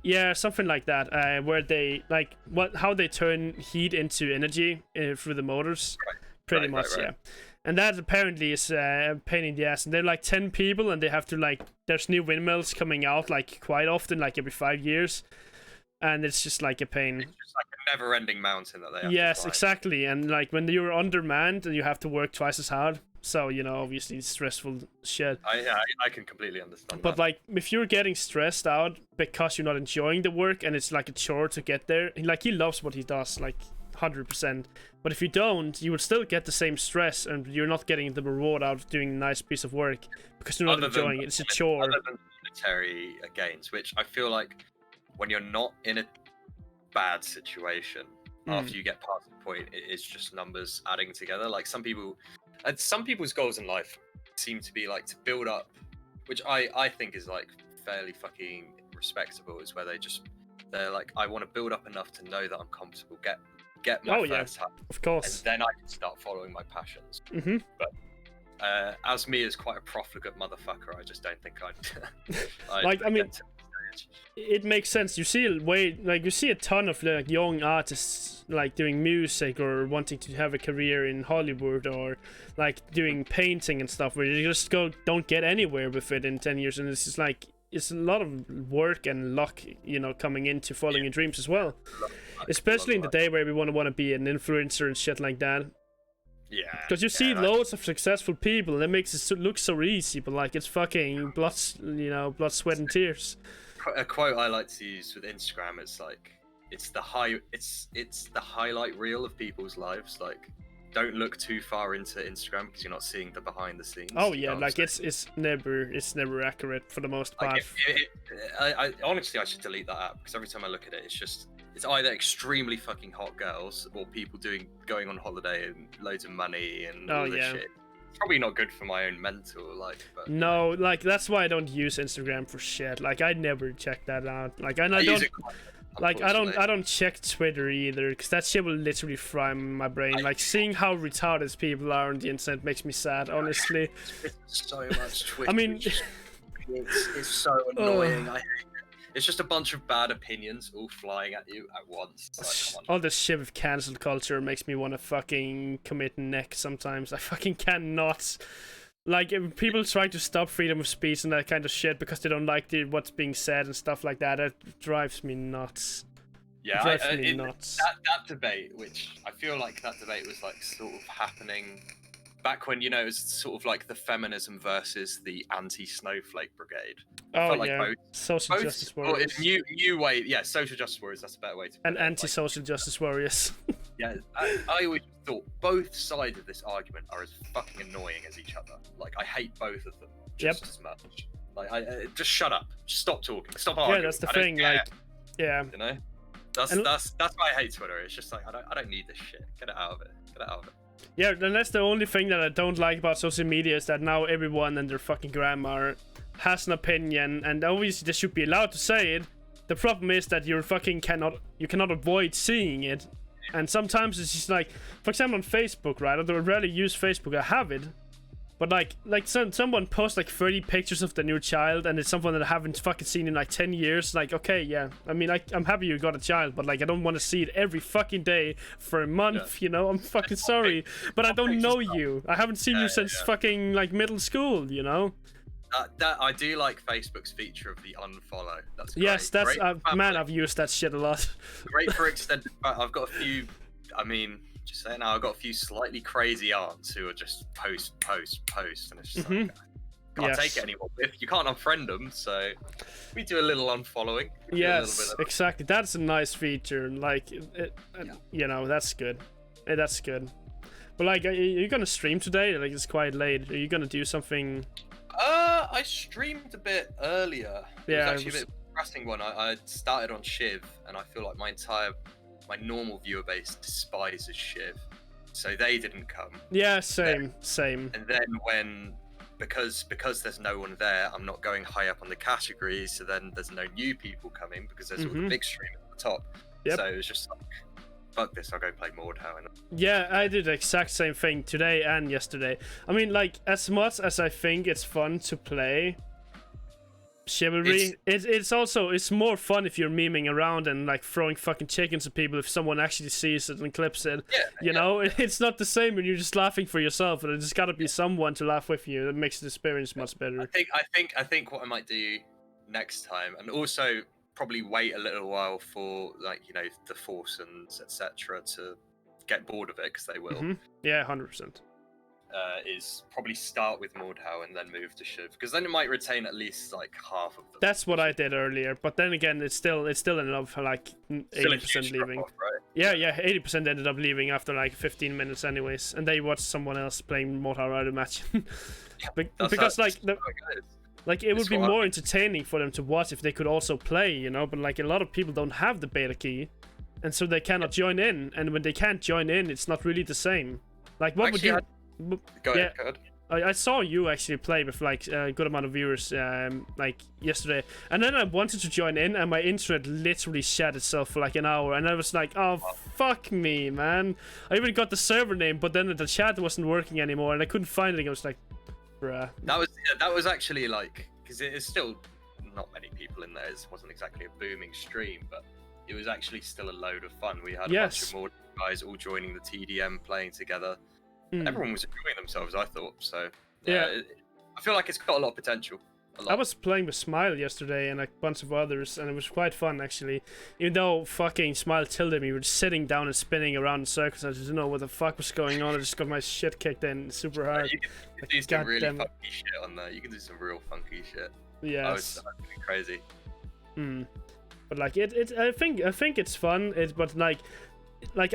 Yeah, something like that, where they like how they turn heat into energy through the motors, pretty much. Yeah, and that apparently is a pain in the ass. And they're like 10 people, and they have to like, there's new windmills coming out like quite often, like every 5 years, and it's just like a pain. It's just like a never-ending mountain that they have. Yes, exactly. And like when you're undermanned, and you have to work twice as hard. So, you know, obviously it's stressful shit. I can completely understand but that. Like, if you're getting stressed out because you're not enjoying the work and it's like a chore to get there, like, he loves what he does, like, 100%. But if you don't, you will still get the same stress and you're not getting the reward out of doing a nice piece of work because you're not enjoying it. It's a chore. Other than monetary gains, which I feel like when you're not in a bad situation, after you get past the point, it's just numbers adding together. Like some people's goals in life seem to be like to build up, which I think is like fairly fucking respectable, is where they're like, I want to build up enough to know that I'm comfortable, get my first house, of course, and then I can start following my passions. But as me, as quite a profligate motherfucker, I just don't think I'd like, I mean, it makes sense. You see a ton of like young artists like doing music or wanting to have a career in Hollywood, or like doing painting and stuff, where you just don't get anywhere with it in 10 years, and it's just like, it's a lot of work and luck, you know, coming into following your dreams as well. Especially in the day where we want to be an influencer and shit like that. Yeah. Because you see loads of successful people, and it makes it look so easy, but like it's fucking blood, sweat, and tears. A quote I like to use with Instagram, it's like, it's the highlight reel of people's lives. Like, don't look too far into Instagram because you're not seeing the behind the scenes. Oh yeah, like it's never accurate for the most part. I honestly, I should delete that app, because every time I look at it, it's either extremely fucking hot girls or people going on holiday and loads of money and all this shit. It's probably not good for my own mental life. But no, like that's why I don't use Instagram for shit. Like I never check that out. Like I don't. Use it like I don't check Twitter either, because that shit will literally fry my brain. Like seeing how retarded people are on the internet makes me sad, honestly. It's so much Twitter. I mean, it's so annoying. I hate it. It's just a bunch of bad opinions all flying at you at once. Like, all this shit with cancel culture makes me want to fucking commit neck sometimes. I fucking cannot. Like, if people try to stop freedom of speech and that kind of shit because they don't like what's being said and stuff like that, it drives me nuts. Yeah, nuts. That debate, which I feel like that debate was like sort of happening back when, it was sort of like the feminism versus the anti-snowflake brigade. Social justice warriors. New way, social justice warriors, that's a better way to put it. And anti-social justice warriors. Yeah, I always thought both sides of this argument are as fucking annoying as each other. Like, I hate both of them just as much. Like, just shut up. Just stop talking. Stop arguing. Yeah, that's the thing. Like, yeah. You know? That's why I hate Twitter. It's just like, I don't need this shit. Get it out of it. Get it out of it. Yeah, and that's the only thing that I don't like about social media, is that now everyone and their fucking grandma has an opinion, and obviously they should be allowed to say it. The problem is that you cannot avoid seeing it. And sometimes it's just like, for example, on Facebook, right? I don't rarely use Facebook. I have it, but like someone posts like 30 pictures of the new child, and it's someone that I haven't fucking seen in like 10 years. Like, okay, yeah. I mean, I'm happy you got a child, but like I don't want to see it every fucking day for a month. Yeah. I'm fucking sorry, but I don't know you. I haven't seen you since fucking like middle school. That I do like Facebook's feature of the unfollow. That's great. Yes, that's man, I've used that shit a lot. Great for extended. I've got a few. I mean, just saying now, I've got a few slightly crazy aunts who are just post, and it's just like, can't take it anymore. If you can't unfriend them, so we do a little unfollowing. Yes, exactly. That's a nice feature. Like, that's good. That's good. But like, are you gonna stream today? Like, it's quite late. Are you gonna do something? I streamed a bit earlier. Yeah, it was actually a bit depressing one. I started on Shiv, and I feel like my normal viewer base despises Shiv, so they didn't come. Yeah, same. And then because there's no one there, I'm not going high up on the categories, so then there's no new people coming because there's all the big streamers at the top. Yep. So it was just like, fuck this, I'll go play Mordhau. Yeah, I did the exact same thing today and yesterday. I mean, like, as much as I think it's fun to play Chivalry, it's more fun if you're memeing around and like throwing fucking chickens at people if someone actually sees it and clips it. It's not the same when you're just laughing for yourself, and there's gotta be someone to laugh with you. That makes the experience much better. I think what I might do next time, and also probably wait a little while for the Forsons, etc., to get bored of it, because they will. Yeah, 100%. Is probably start with Mordhau and then move to Shiv, because then it might retain at least like half of them. That's what I did earlier, but then again, it's still ended up for like 80% leaving. Off, right? Yeah, 80% ended up leaving after like 15 minutes, anyways, and they watched someone else playing Mordhau, I'd imagine. Because like Like, it would be more entertaining for them to watch if they could also play, you know? But, like, a lot of people don't have the beta key, and so they cannot join in. And when they can't join in, it's not really the same. Like, what would you... Go ahead, go ahead. I saw you actually play with, like, a good amount of viewers, like, yesterday. And then I wanted to join in, and my internet literally shut itself for, like, an hour. And I was like, oh, fuck me, man. I even got the server name, but then the chat wasn't working anymore, and I couldn't find it. I was like... Bruh. That was actually like, because it is still not many people in there. It wasn't exactly a booming stream, but it was actually still a load of fun. We had a bunch of more guys all joining the TDM, playing together. Everyone was enjoying themselves, I thought. So yeah, I feel like it's got a lot of potential. I was playing with Smile yesterday and a bunch of others, and it was quite fun actually. Even though fucking Smile tilted me, we were sitting down and spinning around in circles. I didn't know what the fuck was going on. I just got my shit kicked in super hard. You can do some really funky shit on there. You can do some real funky shit. Yes. I was crazy. But like I think it's fun. But like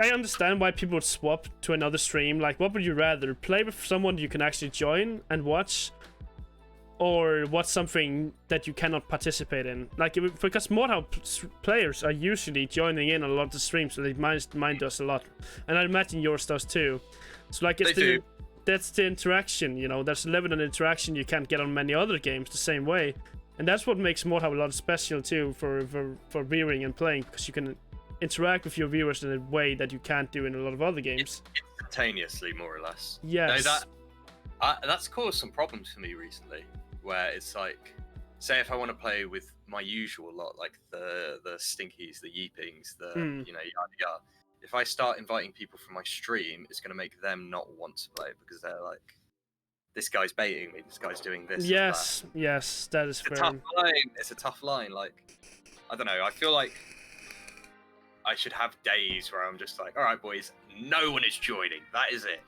I understand why people would swap to another stream. Like, what would you rather play with someone you can actually join and watch? Or what's something that you cannot participate in? Like, because Mordhau players are usually joining in on a lot of the streams, so they mind us a lot. And I imagine yours does too. So like, that's the interaction, you know. There's a level of interaction you can't get on many other games the same way. And that's what makes Mordhau a lot special too for viewing and playing, because you can interact with your viewers in a way that you can't do in a lot of other games. Instantaneously, more or less. Yes. No, that's caused some problems for me recently. Where it's like, say if I want to play with my usual lot, like the Stinkies, the Yeepings, you know, yada yada. If I start inviting people from my stream, it's going to make them not want to play because they're like, this guy's baiting me, this guy's doing this. Yes, yes, that is fair. It's a tough line. Like, I don't know. I feel like I should have days where I'm just like, all right, boys, no one is joining. That is it.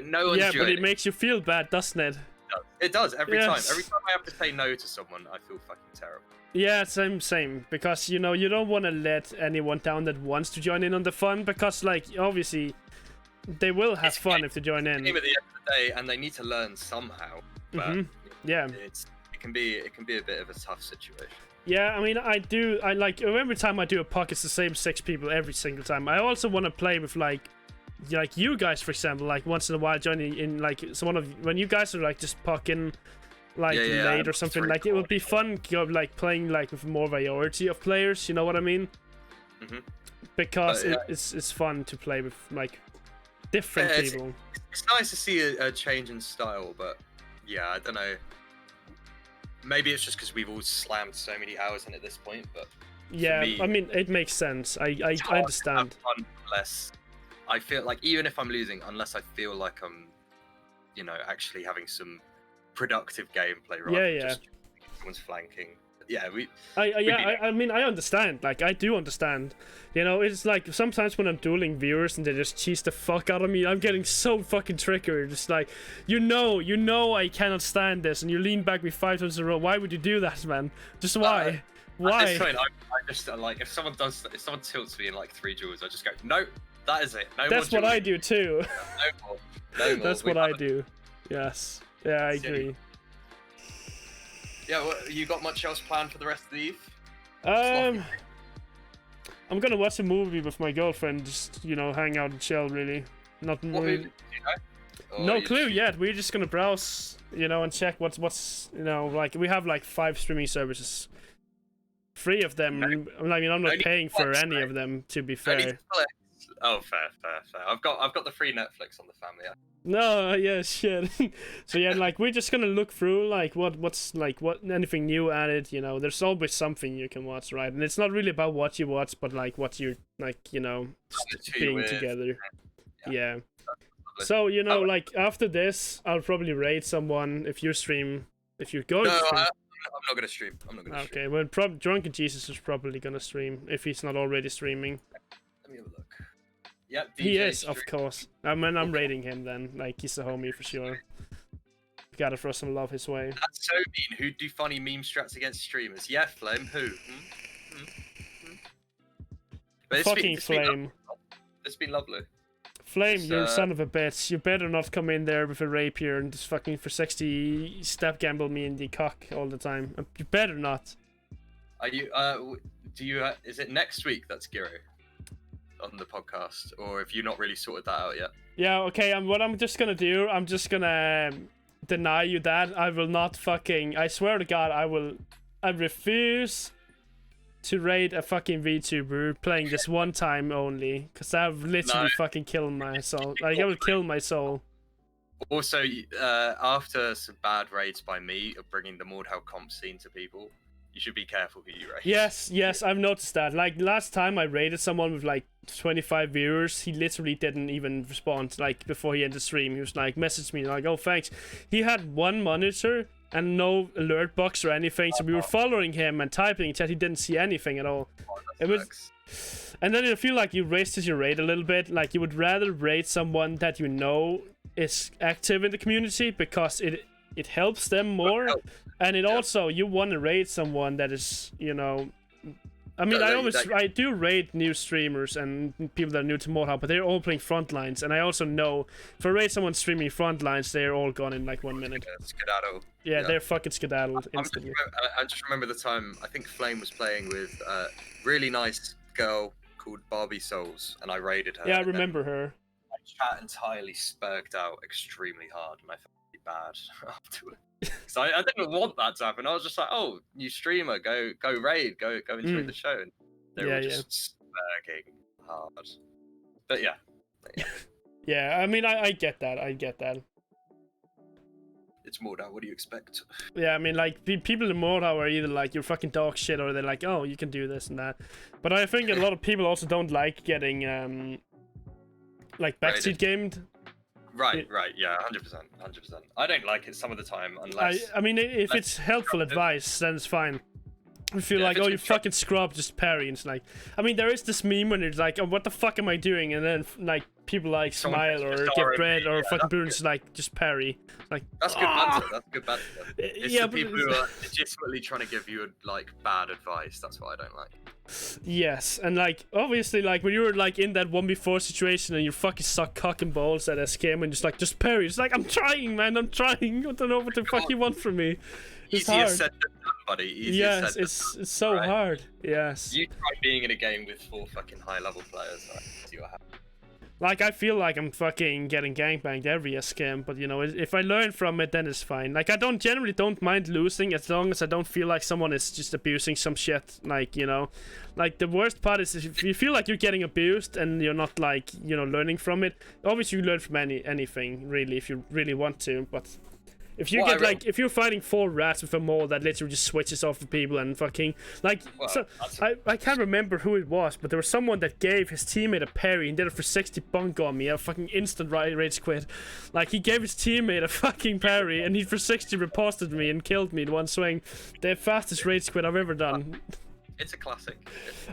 No one's joining. Yeah, but it makes you feel bad, doesn't it? It does every time. Every time I have to say no to someone, I feel fucking terrible. Yeah, same. Because, you know, you don't want to let anyone down that wants to join in on the fun, because, like, obviously, they will have fun if they join in. At the end of the day, and they need to learn somehow. But yeah, it can be a bit of a tough situation. Yeah, I mean, I like every time I do a puck, it's the same 6 people every single time. I also want to play with like you guys, for example, like once in a while joining in, like when you guys are like just pucking like late or something, like it would be fun, like playing like with more variety of players, you know what I mean? Because it's fun to play with like different people. It's nice to see a change in style, but yeah, I don't know. Maybe it's just because we've all slammed so many hours in at this point, but yeah, me, I mean, it makes sense. I understand. Unless I feel like, even if I'm losing, unless I feel like I'm, you know, actually having some productive gameplay, right? Yeah. Just someone's flanking. Yeah, I mean, I understand. Like, I do understand. You know, it's like sometimes when I'm dueling viewers and they just cheese the fuck out of me, I'm getting so fucking triggered. It's like, you know, I cannot stand this, and you lean back with 5 times in a row. Why would you do that, man? Just why? Why? At this point, I just like, if someone tilts me in like 3 duels, I just go, no, that is it. No That's more what I do too. No more. That's what I do. Yes. Yeah, I agree. Yeah, you got much else planned for the rest of the eve? I'm gonna watch a movie with my girlfriend, just, you know, hang out and chill, really. Not what really. movie, you know? No clue yet. We're just gonna browse, you know, and check what's you know, like, we have like 5 streaming services. 3 of them, I'm not paying for any of them, to be fair. Oh, fair. I've got the free Netflix on the family. No, yeah, shit. So yeah, like, we're just gonna look through like what's anything new added. You know, there's always something you can watch, right? And it's not really about what you watch, but like what you're like, you know, being together. Yeah. So, you know, like after this, I'll probably raid someone if you stream. If you're going to stream. I'm not gonna stream. Okay, well, Drunken Jesus is probably gonna stream if he's not already streaming. Let me have a look. Yeah, he is, of course. I mean, I'm rating him then. Like, he's a homie for sure. Gotta throw some love his way. That's so mean. Who'd do funny meme strats against streamers? Yeah, Flame. Who? Fucking Flame. It's been lovely. Flame, you're a son of a bitch. You better not come in there with a rapier and just fucking for 60 step gamble me in the cock all the time. You better not. Are you? Do you? Is it next week that's Giro on the podcast, or have you not really sorted that out yet? Yeah. Okay. What I'm just gonna do, I'm just gonna deny you that. I will not fucking. I swear to God, I will. I refuse to raid a fucking VTuber playing this one time only, because I've literally fucking killed my soul. Like, I would kill my soul. Also, after some bad raids by me of bringing the Mordhau comp scene to people, you should be careful who you raid. Yes, I've noticed that. Like, last time I raided someone with like 25 viewers, he literally didn't even respond. Like, before he ended the stream, he was like, messaged me like, oh, thanks. He had one monitor and no alert box or anything, so we were following him and typing in chat. He didn't see anything at all. It was, and then I feel like you wasted your raid a little bit. Like, you would rather raid someone that you know is active in the community because it helps them more, and it also, you want to raid someone that is, you know, I mean, I do raid new streamers and people that are new to Mordhau, but they're all playing Frontlines, and I also know if I raid someone streaming Frontlines, they're all gone in like 1 minute. Skedaddle. Yeah, they're fucking skedaddled instantly. I just remember the time, I think Flame was playing with a really nice girl called Barbie Souls, and I raided her. Yeah, I remember her. My chat entirely spurged out extremely hard, and I felt really bad afterwards. So I didn't want that to happen. I was just like, oh, new streamer, go raid, go enjoy the show. And they were just spurging hard. But yeah. Yeah, I mean, I get that. It's Mordhau, what do you expect? Yeah, I mean, like, people in Mordhau are either like, you're fucking dog shit, or they're like, oh, you can do this and that. But I think a lot of people also don't like getting, like, backseat gamed. Right, yeah, 100%. I don't like it some of the time, unless... I mean, if it's helpful advice, then it's fine. I feel like, oh, you fucking scrub, just parry, and it's like... I mean, there is this meme when it's like, oh, what the fuck am I doing? And then, like, people, like, smile or give bread or fucking boons, like, just parry. Like, that's good banter, It's the people who are legitimately trying to give you, like, bad advice. That's what I don't like. Yes, and like, obviously, like, when you were like in that 1v4 situation and you fucking suck cock and balls at SKM and just parry, it's like, I'm trying, man, I don't know what the fuck you want from me. It's easier hard. Said than done, buddy. Yes, it's so hard. Yes. You try being in a game with 4 fucking high level players, right? See what happens. Like, I feel like I'm fucking getting gangbanged every SKM, but you know, if I learn from it, then it's fine. Like, I generally don't mind losing as long as I don't feel like someone is just abusing some shit. Like, you know, like, the worst part is if you feel like you're getting abused and you're not, like, you know, learning from it. Obviously, you learn from anything, really, if you really want to, but... If you if you're fighting 4 rats with a mole that literally just switches off the people and fucking, like, I can't remember who it was, but there was someone that gave his teammate a parry and did it for 60 bunk on me, a fucking instant rage quit. Like, he gave his teammate a fucking parry and he for 60 riposted me and killed me in one swing. The fastest rage quit I've ever done. It's a classic.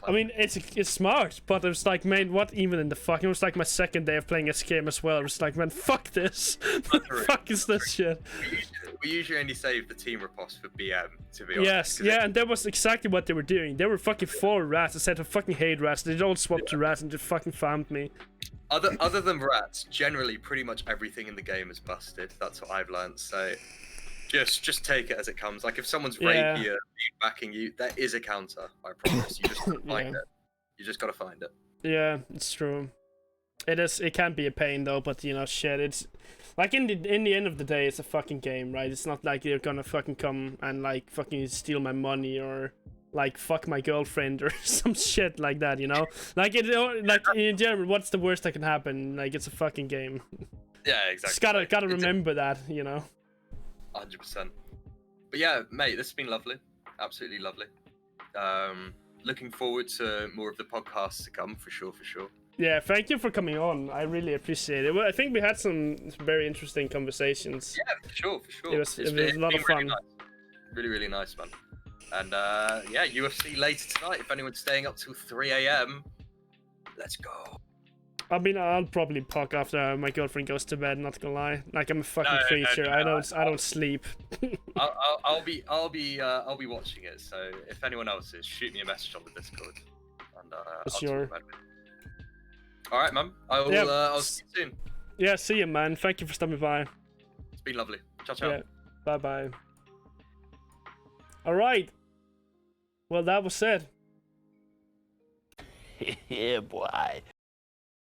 I mean, it's smart, but it was like, man, what even in the fuck? It was like my second day of playing this game as well. It was like, man, fuck this. What the fuck is this shit? We usually only save the team riposte for BM, to be honest. Yes, yeah, and that was exactly what they were doing. They were fucking 4 rats instead of fucking hate rats. They all swapped to rats and just fucking farmed me. Other than rats, generally pretty much everything in the game is busted. That's what I've learned, so... Just take it as it comes. Like, if someone's rapier backing you, there is a counter. I promise. You just gotta find it. You just gotta find it. Yeah, it's true. It is. It can be a pain though, but you know, shit. It's like in the end of the day, it's a fucking game, right? It's not like you're gonna fucking come and like fucking steal my money or like fuck my girlfriend or some shit like that. You know, like like in general, what's the worst that can happen? Like, it's a fucking game. Yeah, exactly. Just gotta remember that, you know. 100%. But yeah, mate, this has been lovely. Absolutely lovely. Looking forward to more of the podcasts to come, for sure. Yeah, thank you for coming on. I really appreciate it. Well, I think we had some very interesting conversations. Yeah, for sure. It was a lot of fun. Really nice, man. And yeah, UFC later tonight. If anyone's staying up till 3 a.m, let's go. I mean, I'll probably puck after my girlfriend goes to bed. Not gonna lie, like, I'm a fucking creature. No, I don't sleep. I'll be watching it. So if anyone else is, shoot me a message on the Discord. And sure. All right, man. I'll see you soon. Yeah, see you, man. Thank you for stopping by. It's been lovely. Ciao, ciao. Yeah, bye-bye. All right. Well, that was it. Yeah, boy.